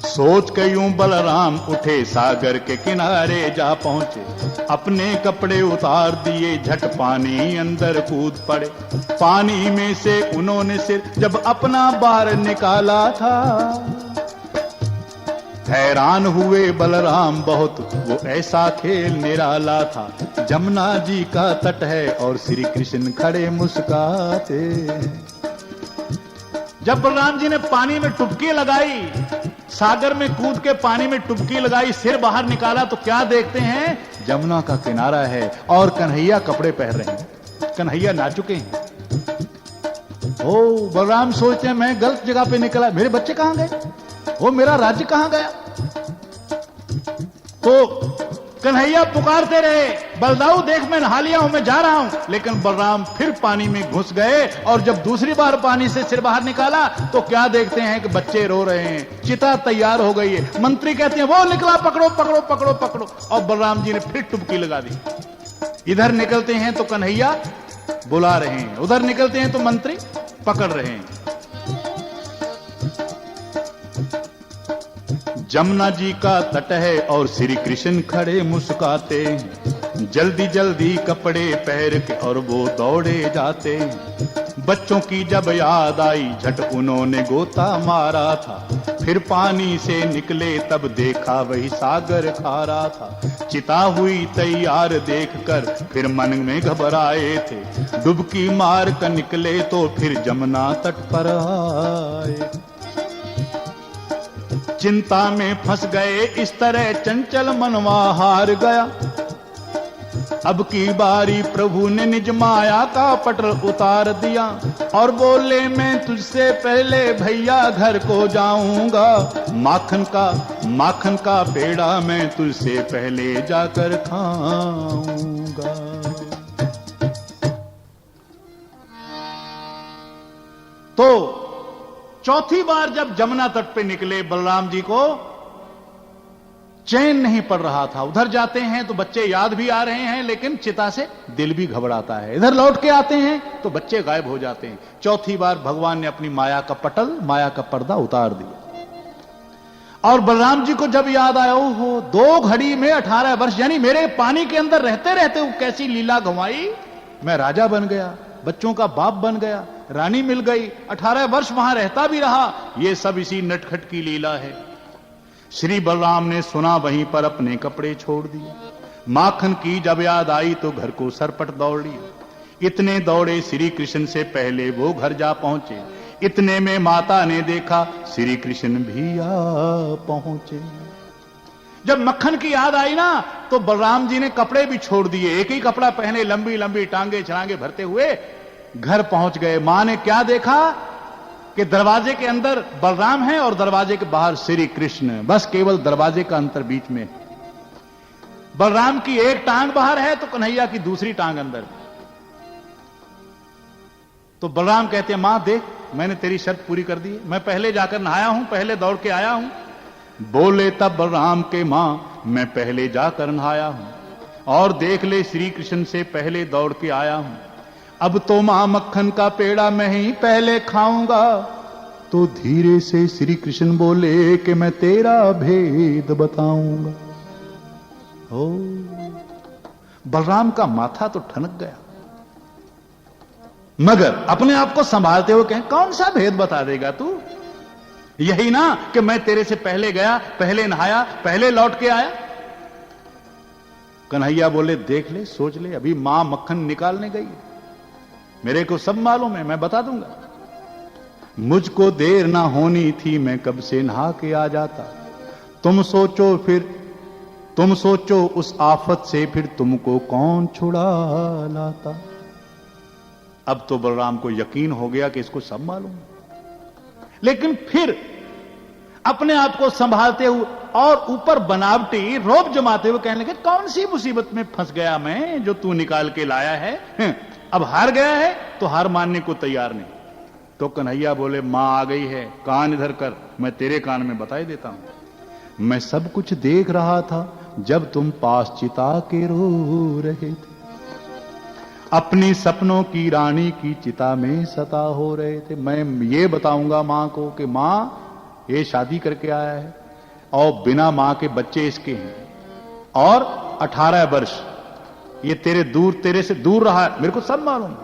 सोच के यूं बलराम उठे, सागर के किनारे जा पहुंचे, अपने कपड़े उतार दिए, झट पानी अंदर कूद पड़े। पानी में से उन्होंने सिर जब अपना बाहर निकाला था, हैरान हुए बलराम बहुत, वो ऐसा खेल निराला था। जमुना जी का तट है और श्री कृष्ण खड़े मुस्काते। जब बलराम जी ने पानी में टुबकी लगाई, सागर में कूद के पानी में टुबकी लगाई, सिर बाहर निकाला, तो क्या देखते हैं? जमुना का किनारा है और कन्हैया कपड़े पहन रहे हैं, कन्हैया ना चुके हैं। ओ बलराम सोचते हैं मैं गलत जगह पे निकला, मेरे बच्चे कहां गए? वो मेरा राज्य कहां गया? तो कन्हैया पुकारते रहे, बलदाऊ देख मैं नहा लिया हूं, मैं जा रहा हूं। लेकिन बलराम फिर पानी में घुस गए और जब दूसरी बार पानी से सिर बाहर निकाला तो क्या देखते हैं कि बच्चे रो रहे हैं, चिता तैयार हो गई है। मंत्री कहते हैं वो निकला, पकड़ो पकड़ो पकड़ो पकड़ो। और बलराम जी ने फिर टुबकी लगा दी। इधर निकलते हैं तो कन्हैया बुला रहे हैं, उधर निकलते हैं तो मंत्री पकड़ रहे हैं। जमुना जी का तट है और श्री कृष्ण खड़े मुस्काते, जल्दी जल्दी कपड़े पहन के और वो दौड़े जाते। बच्चों की जब याद आई, झट उन्होंने गोता मारा था। फिर पानी से निकले तब देखा वही सागर खारा था। चिता हुई तैयार देखकर फिर मन में घबराए थे। डुबकी मार कर निकले तो फिर जमुना तट पर आए। चिंता में फंस गए, इस तरह चंचल मनवा हार गया। अब की बारी प्रभु ने निज माया का पटल उतार दिया और बोले मैं तुझसे पहले भैया घर को जाऊंगा। माखन का पेड़ा मैं तुझसे पहले जाकर खाऊंगा। तो चौथी बार जब जमुना तट पे निकले, बलराम जी को चैन नहीं पड़ रहा था। उधर जाते हैं तो बच्चे याद भी आ रहे हैं, लेकिन चिता से दिल भी घबराता है। इधर लौट के आते हैं तो बच्चे गायब हो जाते हैं। चौथी बार भगवान ने अपनी माया का पटल, माया का पर्दा उतार दिया। और बलराम जी को जब याद आया, ओहो 2 घड़ी में 18 वर्ष, यानी मेरे पानी के अंदर रहते रहते वो कैसी लीला गंवाई। मैं राजा बन गया, बच्चों का बाप बन गया, रानी मिल गई, 18 वर्ष वहां रहता भी रहा। ये सब इसी नटखट की लीला है। श्री बलराम ने सुना, वहीं पर अपने कपड़े छोड़ दिए। माखन की जब याद आई तो घर को सरपट दौड़ ली। इतने दौड़े श्री कृष्ण से पहले वो घर जा पहुंचे। इतने में माता ने देखा श्री कृष्ण भी आ पहुंचे। जब मक्खन की याद आई ना तो बलराम जी ने कपड़े भी छोड़ दिए, एक ही कपड़ा पहने, लंबी लंबी टांगे छलांगे भरते हुए घर पहुंच गए। मां ने क्या देखा कि दरवाजे के अंदर बलराम है और दरवाजे के बाहर श्री कृष्ण, बस केवल दरवाजे का अंतर बीच में। बलराम की एक टांग बाहर है तो कन्हैया की दूसरी टांग अंदर। तो बलराम कहते हैं मां देख, मैंने तेरी शर्त पूरी कर दी, मैं पहले जाकर नहाया हूं, पहले दौड़ के आया हूं। बोले तब बलराम के मां, मैं पहले जाकर नहाया हूं और देख ले श्री कृष्ण से पहले दौड़ के आया हूं। अब तो मां मक्खन का पेड़ा मैं ही पहले खाऊंगा। तो धीरे से श्री कृष्ण बोले कि मैं तेरा भेद बताऊंगा। ओ बलराम का माथा तो ठनक गया, मगर अपने आप को संभालते हुए कहें कौन सा भेद बता देगा तू? यही ना कि मैं तेरे से पहले गया, पहले नहाया, पहले लौट के आया। कन्हैया बोले देख ले, सोच ले, अभी मां मक्खन निकालने गई, मेरे को सब मालूम है, मैं बता दूंगा। मुझको देर ना होनी थी, मैं कब से नहा के आ जाता। तुम सोचो फिर तुम सोचो उस आफत से फिर तुमको कौन छुड़ा लाता। अब तो बलराम को यकीन हो गया कि इसको सब मालूम, लेकिन फिर अपने आप को संभालते हुए और ऊपर बनावटी रोब जमाते हुए कहने लगे, कौन सी मुसीबत में फंस गया मैं जो तू निकाल के लाया है। अब हार गया है तो हार मानने को तैयार नहीं। तो कन्हैया बोले, मां आ गई है, कान इधर कर, मैं तेरे कान में बताई देता हूं। मैं सब कुछ देख रहा था जब तुम पास चिता के रो रहे थे, अपनी सपनों की रानी की चिता में सता हो रहे थे। मैं ये बताऊंगा मां को कि मां ये शादी करके आया है और बिना मां के बच्चे इसके हैं और 18 वर्ष ये तेरे से दूर रहा है, मेरे को सब मालूम।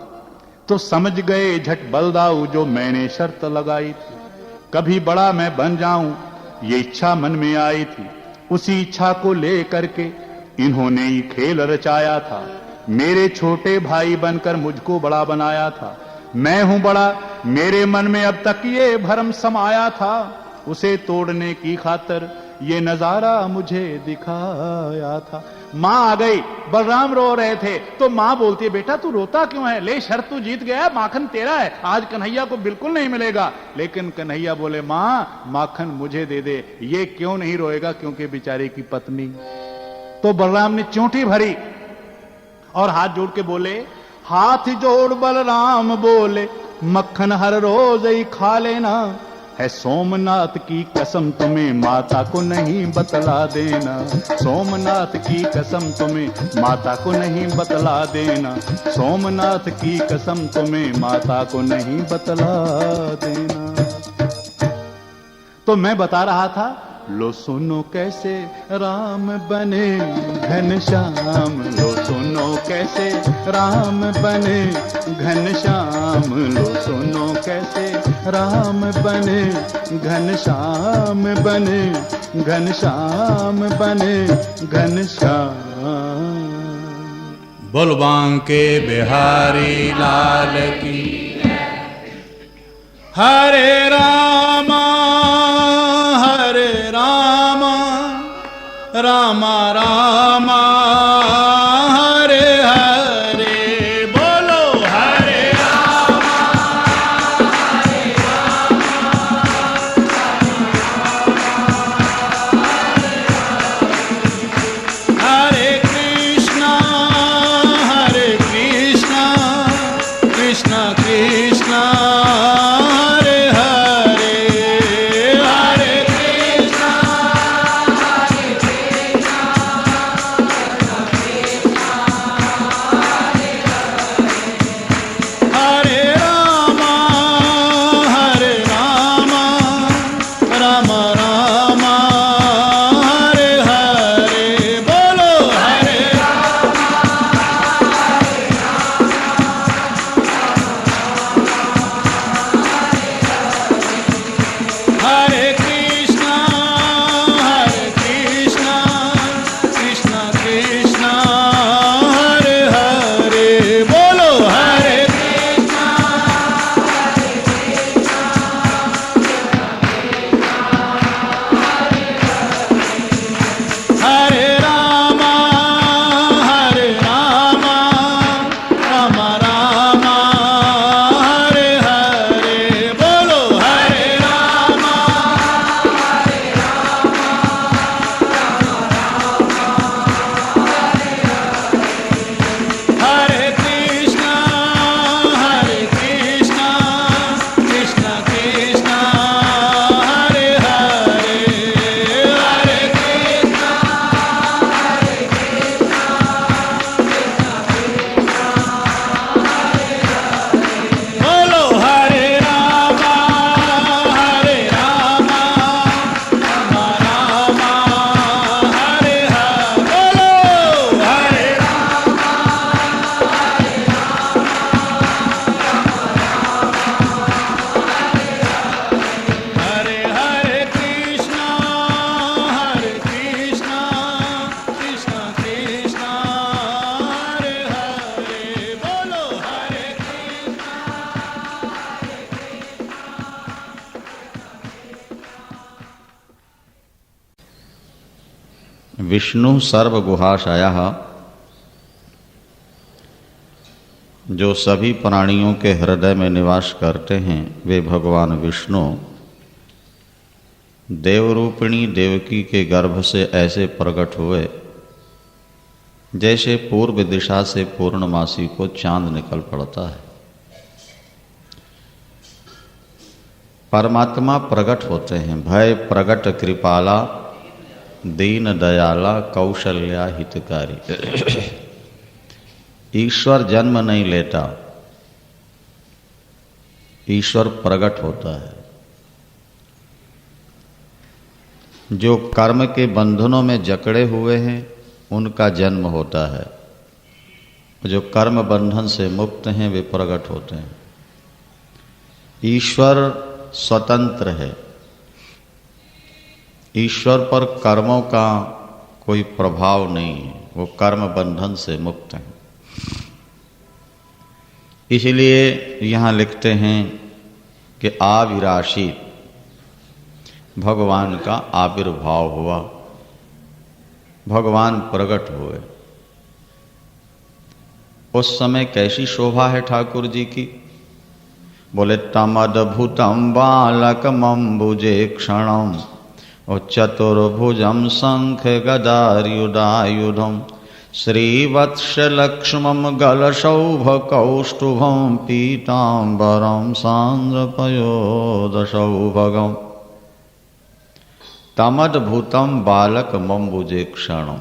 तो समझ गए झट बलदाऊ जो मैंने शर्त लगाई थी, कभी बड़ा मैं बन जाऊं ये इच्छा मन में आई थी। उसी इच्छा को ले करके इन्होंने ही खेल रचाया था, मेरे छोटे भाई बनकर मुझको बड़ा बनाया था। मैं हूं बड़ा, मेरे मन में अब तक ये भरम समाया था, उसे तोड़ने की खातिर ये नजारा मुझे दिखाया था। मां आ गई, बलराम रो रहे थे तो मां बोलती है, बेटा तू रोता क्यों है, ले शर्त तू जीत गया, माखन तेरा है, आज कन्हैया को बिल्कुल नहीं मिलेगा। लेकिन कन्हैया बोले, मां माखन मुझे दे दे। ये क्यों नहीं रोएगा, क्योंकि बेचारे की पत्नी। तो बलराम ने चोटी भरी और हाथ जोड़ के बोले, हाथ जोड़ बलराम बोले, मक्खन हर रोज ही खा लेना, है सोमनाथ की कसम तुम्हें माता को नहीं बतला देना। सोमनाथ की कसम तुम्हें माता को नहीं बतला देना, सोमनाथ की कसम तुम्हें माता को नहीं बतला देना। तो मैं बता रहा था, लो सुनो कैसे राम बने घनश्याम, लो सुनो कैसे राम बने घनश्याम, लो सुनो कैसे राम बने घनश्याम, बने घनश्याम, बने घनश्याम। बोल बांके बिहारी लाल की। हरे रामा हरे रामा, रामा रामा हरे हरे। बोलो हरे रामा हरे रामा, हरे कृष्णा कृष्णा कृष्णा हरे हरे। विष्णु सर्वगुहाशयः, जो सभी प्राणियों के हृदय में निवास करते हैं, वे भगवान विष्णु देवरूपिणी देवकी के गर्भ से ऐसे प्रकट हुए जैसे पूर्व दिशा से पूर्णमासी को चांद निकल पड़ता है। परमात्मा प्रकट होते हैं, भय प्रकट कृपाला, दीन दयाला, कौशल्या हितकारी। ईश्वर जन्म नहीं लेता, ईश्वर प्रकट होता है। जो कर्म के बंधनों में जकड़े हुए हैं उनका जन्म होता है, जो कर्म बंधन से मुक्त हैं वे प्रकट होते हैं। ईश्वर स्वतंत्र है, ईश्वर पर कर्मों का कोई प्रभाव नहीं है, वो कर्म बंधन से मुक्त है। इसलिए यहाँ लिखते हैं कि आविराशी भगवान का आविर्भाव हुआ, भगवान प्रकट हुए। उस समय कैसी शोभा है ठाकुर जी की? बोले तमद्भुतम बालकमंबुजे क्षणम और चतुर्भुजम शंख गदायुधायुधम श्रीवत्स लक्ष्मम गलशौभ कौष्टुभम पीतांबरम सांद्रपयोद सौभगम। तमद्भुतम बालक मंबुजे क्षणम,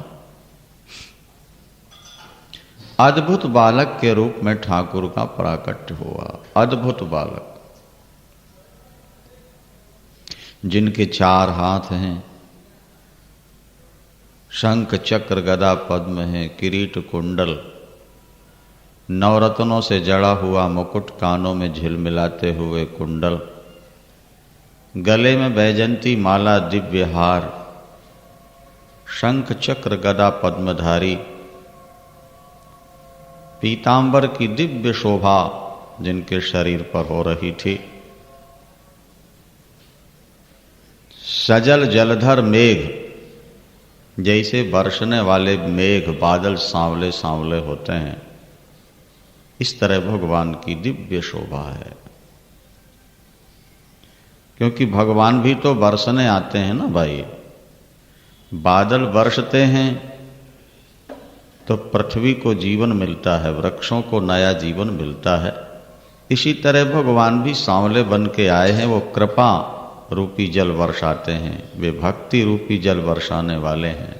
अद्भुत बालक के रूप में ठाकुर का प्राकट्य हुआ। अद्भुत बालक जिनके 4 हाथ हैं, शंख चक्र गदा पद्म है, किरीट कुंडल, नवरत्नों से जड़ा हुआ मुकुट, कानों में झिलमिलाते हुए कुंडल, गले में बैजंती माला दिव्य हार, शंख चक्र गदा पद्मधारी, पीतांबर की दिव्य शोभा जिनके शरीर पर हो रही थी। सजल जलधर मेघ, जैसे बरसने वाले मेघ बादल सांवले सांवले होते हैं, इस तरह भगवान की दिव्य शोभा है। क्योंकि भगवान भी तो बरसने आते हैं ना भाई, बादल बरसते हैं तो पृथ्वी को जीवन मिलता है, वृक्षों को नया जीवन मिलता है। इसी तरह भगवान भी सांवले बन के आए हैं, वो कृपा रूपी जल वर्षाते हैं, वे भक्ति रूपी जल वर्षाने वाले हैं।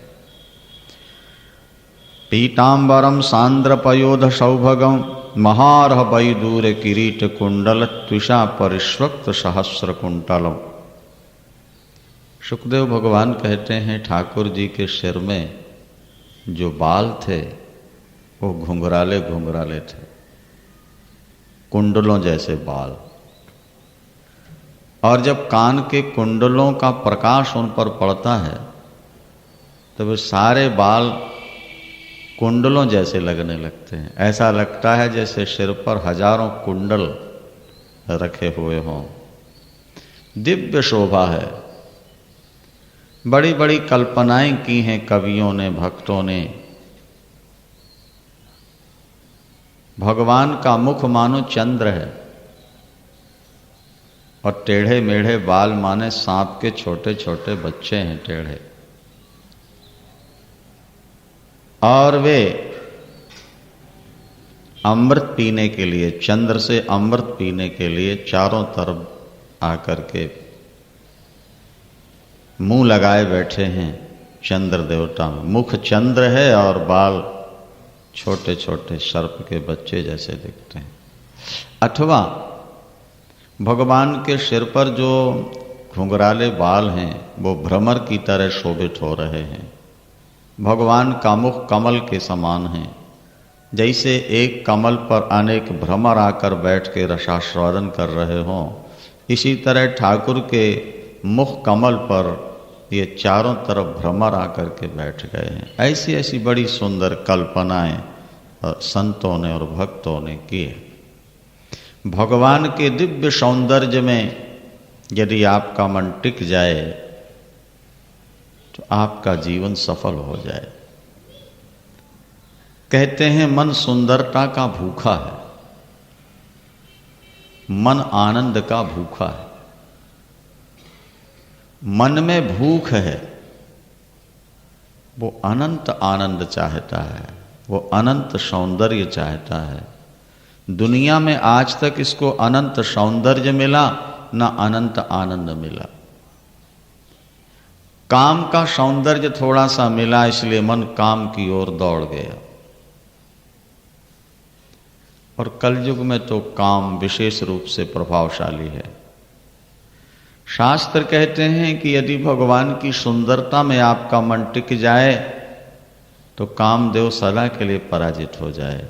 पीतांबरम सांद्रपयोध सौभगम महारह वैदूर किरीट कुंडल त्विषा परिष्वक्त सहस्र कुंटलम। सुखदेव भगवान कहते हैं ठाकुर जी के सिर में जो बाल थे वो घुंघराले घुंघराले थे, कुंडलों जैसे बाल। और जब कान के कुंडलों का प्रकाश उन पर पड़ता है तो वे सारे बाल कुंडलों जैसे लगने लगते हैं। ऐसा लगता है जैसे सिर पर हजारों कुंडल रखे हुए हों। दिव्य शोभा है। बड़ी बड़ी कल्पनाएं की हैं कवियों ने, भक्तों ने। भगवान का मुख मानो चंद्र है और टेढ़े मेढ़े बाल माने सांप के छोटे छोटे बच्चे हैं, टेढ़े। और वे अमृत पीने के लिए, चंद्र से अमृत पीने के लिए चारों तरफ आकर के मुंह लगाए बैठे हैं चंद्र देवता में। मुख चंद्र है और बाल छोटे छोटे सर्प के बच्चे जैसे दिखते हैं। अथवा भगवान के सिर पर जो घुंघराले बाल हैं वो भ्रमर की तरह शोभित हो रहे हैं। भगवान का मुख कमल के समान है। जैसे एक कमल पर अनेक भ्रमर आकर बैठ के रसास्वादन कर रहे हों, इसी तरह ठाकुर के मुख कमल पर ये चारों तरफ भ्रमर आकर के बैठ गए हैं। ऐसी ऐसी बड़ी सुंदर कल्पनाएं संतों ने और भक्तों ने की है। भगवान के दिव्य सौंदर्य में यदि आपका मन टिक जाए तो आपका जीवन सफल हो जाए। कहते हैं मन सुंदरता का भूखा है, मन आनंद का भूखा है। मन में भूख है, वो अनंत आनंद चाहता है, वो अनंत सौंदर्य चाहता है। दुनिया में आज तक इसको अनंत सौंदर्य मिला ना अनंत आनंद मिला। काम का सौंदर्य थोड़ा सा मिला, इसलिए मन काम की ओर दौड़ गया। और कलयुग में तो काम विशेष रूप से प्रभावशाली है। शास्त्र कहते हैं कि यदि भगवान की सुंदरता में आपका मन टिक जाए तो कामदेव सदा के लिए पराजित हो जाए।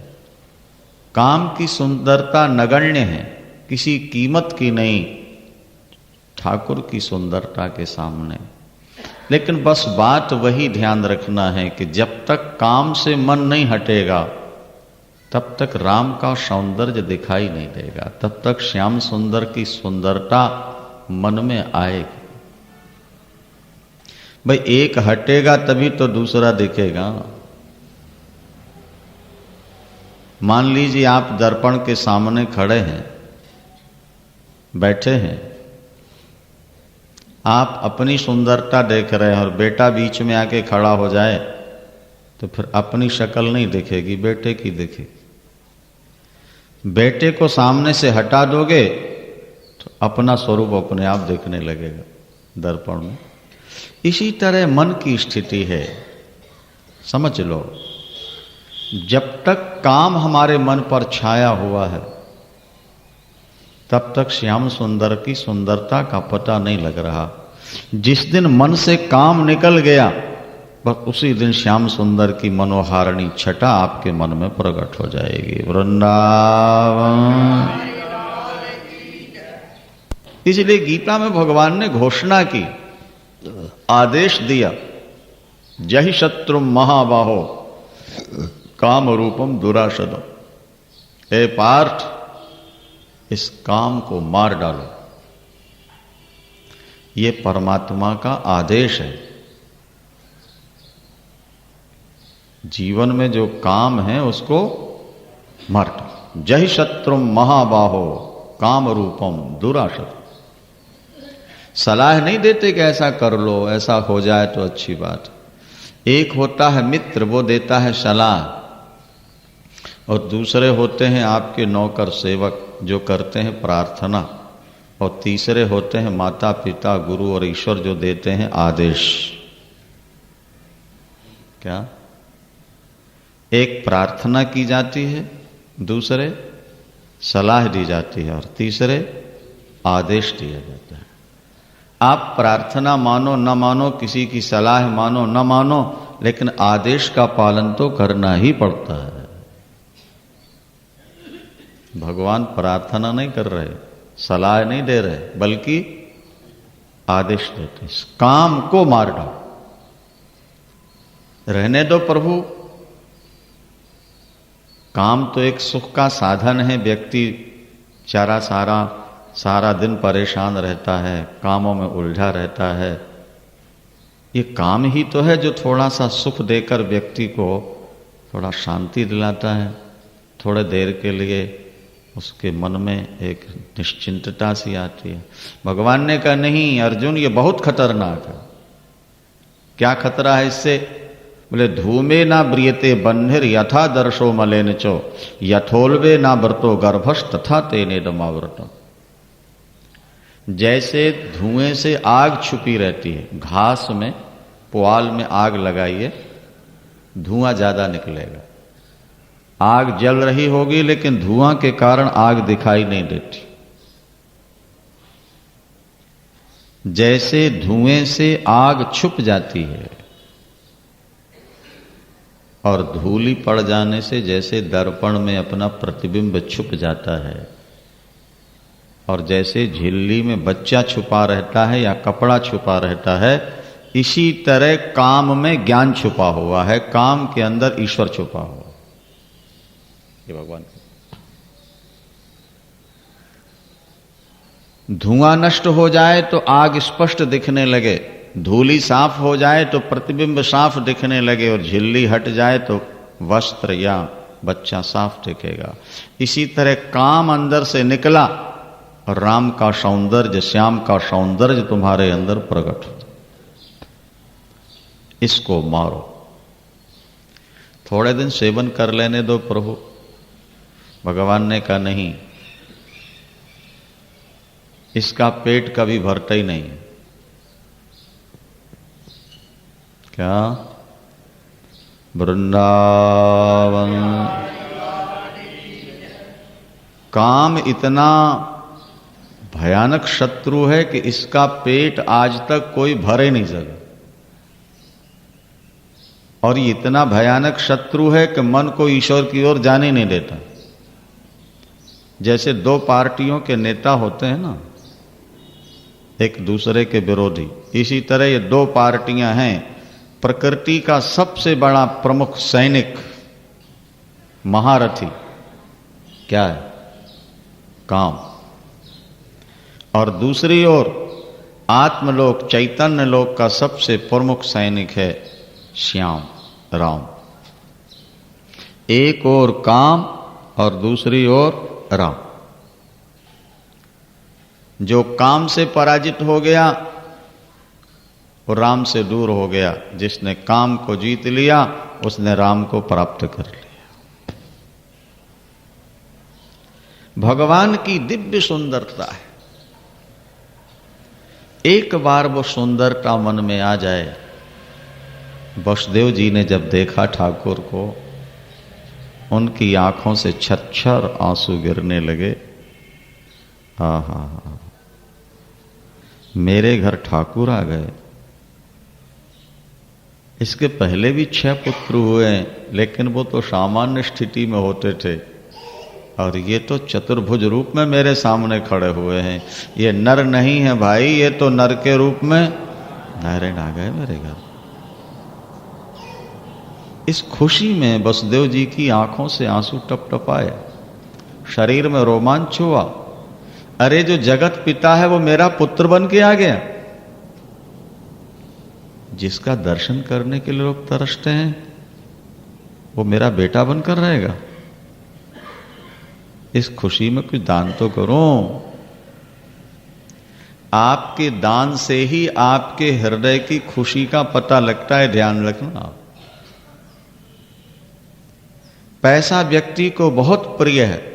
काम की सुंदरता नगण्य है, किसी कीमत की नहीं ठाकुर की सुंदरता के सामने। लेकिन बस बात वही ध्यान रखना है कि जब तक काम से मन नहीं हटेगा तब तक राम का सौंदर्य दिखाई नहीं देगा, तब तक श्याम सुंदर की सुंदरता मन में आएगी। भाई एक हटेगा तभी तो दूसरा दिखेगा। मान लीजिए आप दर्पण के सामने खड़े हैं, बैठे हैं, आप अपनी सुंदरता देख रहे हैं और बेटा बीच में आके खड़ा हो जाए तो फिर अपनी शक्ल नहीं दिखेगी, बेटे की दिखेगी। बेटे को सामने से हटा दोगे तो अपना स्वरूप अपने आप दिखने लगेगा दर्पण में। इसी तरह मन की स्थिति है, समझ लो। जब तक काम हमारे मन पर छाया हुआ है तब तक श्याम सुंदर की सुंदरता का पता नहीं लग रहा। जिस दिन मन से काम निकल गया बस उसी दिन श्याम सुंदर की मनोहारिणी छटा आपके मन में प्रकट हो जाएगी। वृंदावन। इसलिए गीता में भगवान ने घोषणा की, आदेश दिया, जहि शत्रु महाबाहो काम रूपम दुराशदम। हे पार्थ, इस काम को मार डालो। ये परमात्मा का आदेश है। जीवन में जो काम है उसको मार डालो। जहि शत्रु महाबाहो काम रूपम दुराशदम। सलाह नहीं देते कि ऐसा कर लो, ऐसा हो जाए तो अच्छी बात। एक होता है मित्र, वो देता है सलाह, और दूसरे होते हैं आपके नौकर सेवक जो करते हैं प्रार्थना, और तीसरे होते हैं माता पिता गुरु और ईश्वर जो देते हैं आदेश। क्या? एक प्रार्थना की जाती है, दूसरे सलाह दी जाती है, और तीसरे आदेश दिया जाता है। आप प्रार्थना मानो न मानो, किसी की सलाह मानो न मानो, लेकिन आदेश का पालन तो करना ही पड़ता है। भगवान प्रार्थना नहीं कर रहे, सलाह नहीं दे रहे, बल्कि आदेश देते, इस काम को मार डालो। रहने दो प्रभु, काम तो एक सुख का साधन है। व्यक्ति सारा दिन परेशान रहता है, कामों में उलझा रहता है। ये काम ही तो है जो थोड़ा सा सुख देकर व्यक्ति को थोड़ा शांति दिलाता है। थोड़े देर के लिए उसके मन में एक निश्चिंतता सी आती है। भगवान ने कहा नहीं अर्जुन, ये बहुत खतरनाक है। क्या खतरा है इससे? बोले धूमे ना ब्रियते बन्हिर यथा दर्शो मलेन चो यथोल्वे ना व्रतो गर्भश तथा तेने दमाव्रतम। जैसे धुएं से आग छुपी रहती है, घास में पुआल में आग लगाइए, धुआं ज्यादा निकलेगा। आग जल रही होगी लेकिन धुआं के कारण आग दिखाई नहीं देती। जैसे धुएं से आग छुप जाती है और धूली पड़ जाने से जैसे दर्पण में अपना प्रतिबिंब छुप जाता है, और जैसे झिल्ली में बच्चा छुपा रहता है या कपड़ा छुपा रहता है, इसी तरह काम में ज्ञान छुपा हुआ है, काम के अंदर ईश्वर छुपा हुआ है। ये भगवान धुआं नष्ट हो जाए तो आग स्पष्ट दिखने लगे, धूली साफ हो जाए तो प्रतिबिंब साफ दिखने लगे और झिल्ली हट जाए तो वस्त्र या बच्चा साफ दिखेगा। इसी तरह काम अंदर से निकला और राम का सौंदर्य, श्याम का सौंदर्य तुम्हारे अंदर प्रकट हो। इसको मारो, थोड़े दिन सेवन कर लेने दो प्रभु। भगवान ने कहा नहीं, इसका पेट कभी भरता ही नहीं। क्या? वृंदावन। काम इतना भयानक शत्रु है कि इसका पेट आज तक कोई भरे नहीं सका। और ये इतना भयानक शत्रु है कि मन को ईश्वर की ओर जाने नहीं देता। जैसे दो पार्टियों के नेता होते हैं ना, एक दूसरे के विरोधी, इसी तरह ये दो पार्टियां हैं। प्रकृति का सबसे बड़ा प्रमुख सैनिक, महारथी क्या है? काम। और दूसरी ओर आत्मलोक, चैतन्य लोक का सबसे प्रमुख सैनिक है श्याम, राम। एक ओर काम और दूसरी ओर राम। जो काम से पराजित हो गया वो राम से दूर हो गया। जिसने काम को जीत लिया उसने राम को प्राप्त कर लिया। भगवान की दिव्य सुंदरता है। एक बार वो सुंदरता मन में आ जाए। वसुदेव जी ने जब देखा ठाकुर को, उनकी आंखों से छरछर आंसू गिरने लगे। आहा, मेरे घर ठाकुर आ गए। इसके पहले भी 6 पुत्र हुए, लेकिन वो तो सामान्य स्थिति में होते थे, और ये तो चतुर्भुज रूप में मेरे सामने खड़े हुए हैं। ये नर नहीं है भाई, ये तो नर के रूप में नारायण आ गए मेरे घर। इस खुशी में वसुदेव जी की आंखों से आंसू टपटपाए, शरीर में रोमांच हुआ। अरे जो जगत पिता है वो मेरा पुत्र बन के आ गया। जिसका दर्शन करने के लिए लोग तरसते हैं वो मेरा बेटा बनकर रहेगा। इस खुशी में कुछ दान तो करो। आपके दान से ही आपके हृदय की खुशी का पता लगता है, ध्यान रखना। पैसा व्यक्ति को बहुत प्रिय है।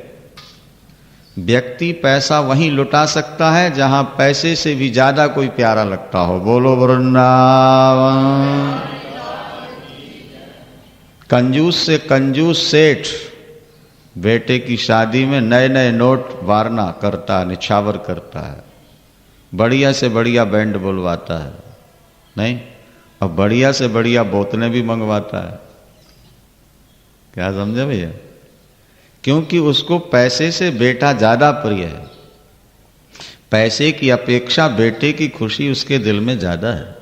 व्यक्ति पैसा वहीं लुटा सकता है जहां पैसे से भी ज्यादा कोई प्यारा लगता हो। बोलो वृंदावन। कंजूस से कंजूस सेठ बेटे की शादी में नए नए नोट वारना करता है, निछावर करता है, बढ़िया से बढ़िया बैंड बुलवाता है, नहीं, अब बढ़िया से बढ़िया बोतलें भी मंगवाता है। क्या समझे भैया? क्योंकि उसको पैसे से बेटा ज्यादा प्रिय है। पैसे की अपेक्षा बेटे की खुशी उसके दिल में ज्यादा है,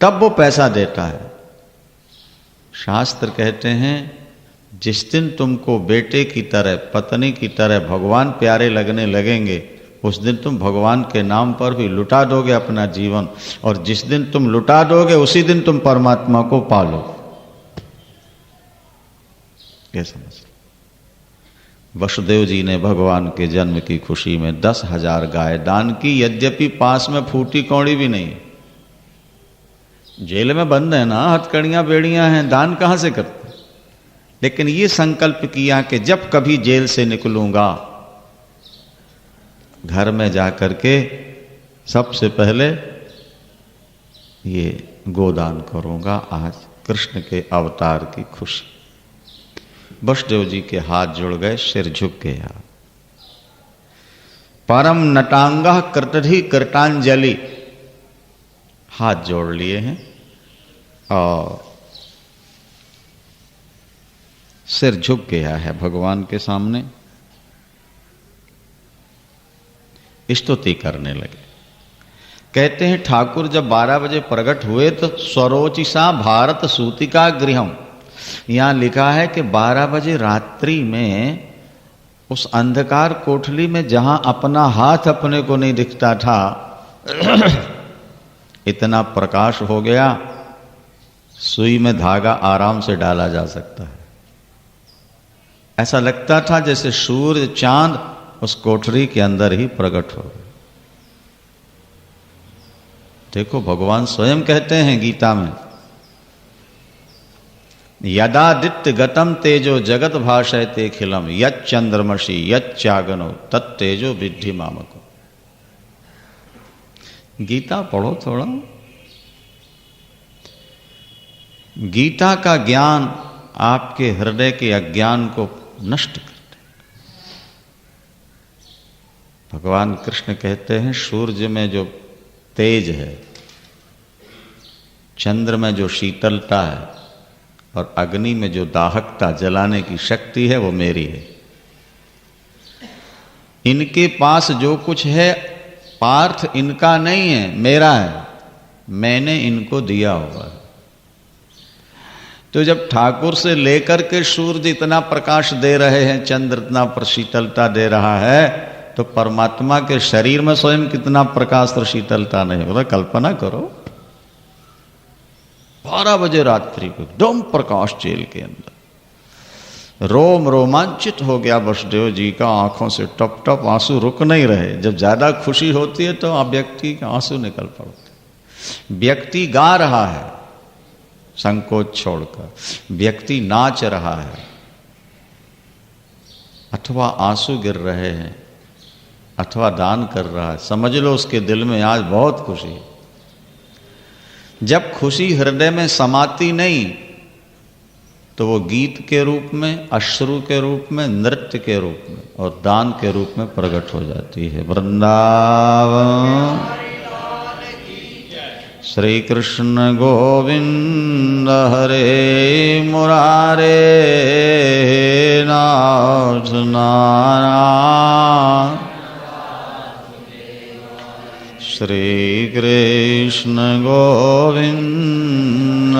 तब वो पैसा देता है। शास्त्र कहते हैं जिस दिन तुमको बेटे की तरह, पत्नी की तरह भगवान प्यारे लगने लगेंगे, उस दिन तुम भगवान के नाम पर भी लुटा दोगे अपना जीवन, और जिस दिन तुम लुटा दोगे उसी दिन तुम परमात्मा को पालो। क्या समझ? वसुदेव जी ने भगवान के जन्म की खुशी में 10,000 गाय दान की, यद्यपि पास में फूटी कौड़ी भी नहीं। जेल में बंद है ना, हथकड़ियां बेड़ियां हैं, दान कहां से करते? लेकिन ये संकल्प किया कि जब कभी जेल से निकलूंगा, घर में जाकर के सबसे पहले ये गोदान करूंगा। आज कृष्ण के अवतार की खुशी। वसुदेव जी के हाथ जुड़ गए, सिर झुक गया। परम नटांगा कृतधि कृतांजलि, हाथ जोड़ लिए हैं और सिर झुक गया है भगवान के सामने। स्तुति करने लगे। कहते हैं ठाकुर जब 12 बजे प्रकट हुए तो स्वरोचिसा भारत सूतिका गृहम, यहां लिखा है कि 12 बजे रात्रि में उस अंधकार कोठली में जहां अपना हाथ अपने को नहीं दिखता था, इतना प्रकाश हो गया, सुई में धागा आराम से डाला जा सकता है। ऐसा लगता था जैसे सूर्य चांद उस कोठरी के अंदर ही प्रकट हो गए। देखो भगवान स्वयं कहते हैं गीता में, यदादित्य गतम तेजो जगत भाषयते खिलम यच्चंद्रमसि यच्चागनो तत्तेजो विद्धि मामको। गीता पढ़ो थोड़ा। गीता का ज्ञान आपके हृदय के अज्ञान को नष्ट करते। भगवान कृष्ण कहते हैं सूर्य में जो तेज है, चंद्र में जो शीतलता है और अग्नि में जो दाहकता जलाने की शक्ति है वो मेरी है। इनके पास जो कुछ है पार्थ इनका नहीं है, मेरा है, मैंने इनको दिया हुआ है। तो जब ठाकुर से लेकर के सूर्य इतना प्रकाश दे रहे हैं, चंद्र इतना शीतलता दे रहा है, तो परमात्मा के शरीर में स्वयं कितना प्रकाश और शीतलता नहीं होगा। कल्पना करो 12 बजे रात्रि को एकदम प्रकाश जेल के अंदर, रोम रोमांचित हो गया वसुदेव जी का, आंखों से टप टप आंसू रुक नहीं रहे। जब ज्यादा खुशी होती है तो व्यक्ति के आंसू निकल पड़ते। व्यक्ति गा रहा है संकोच छोड़कर, व्यक्ति नाच रहा है अथवा आंसू गिर रहे हैं अथवा दान कर रहा है, समझ लो उसके दिल में आज बहुत खुशी है। जब खुशी हृदय में समाती नहीं तो वो गीत के रूप में, अश्रु के रूप में, नृत्य के रूप में और दान के रूप में प्रकट हो जाती है। वृंदावन श्री कृष्ण गोविंद हरे मुरारे नाथ नारायण श्री कृष्ण गोविंद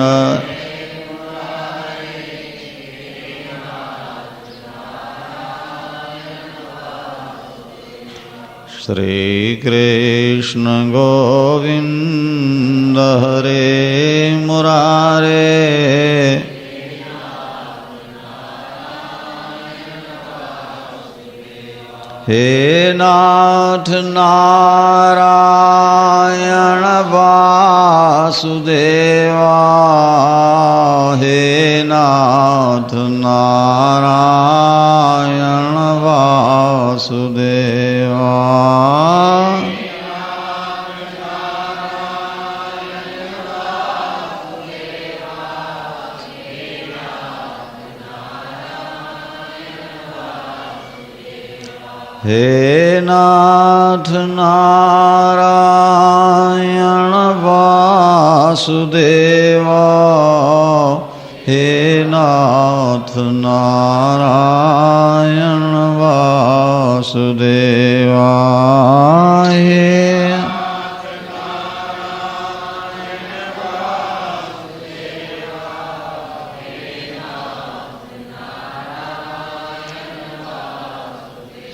श्री कृष्ण गोविंद हरे मुरारे हे नाथ नारायण वासुदेवा, हे नाथ नारायण वासुदेवा। हे नाथ नारायण वासुदेवा, हे नाथ नारायण वासुदेवा।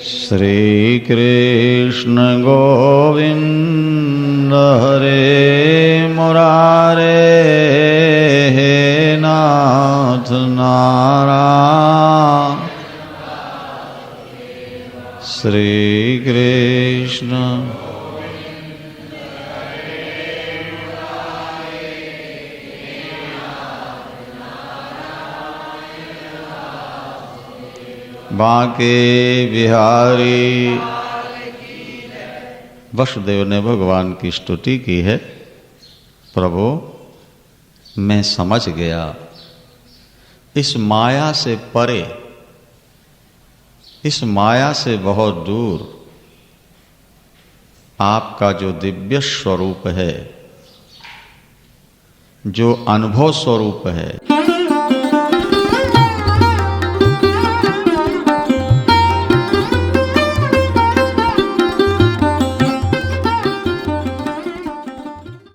श्री कृष्ण गोविंद हरे मुरारे, हे नाथ नारायण श्री कृष्ण बांके बिहारी। वसुदेव ने भगवान की स्तुति की है, प्रभु मैं समझ गया इस माया से परे, इस माया से बहुत दूर आपका जो दिव्य स्वरूप है, जो अनुभव स्वरूप है,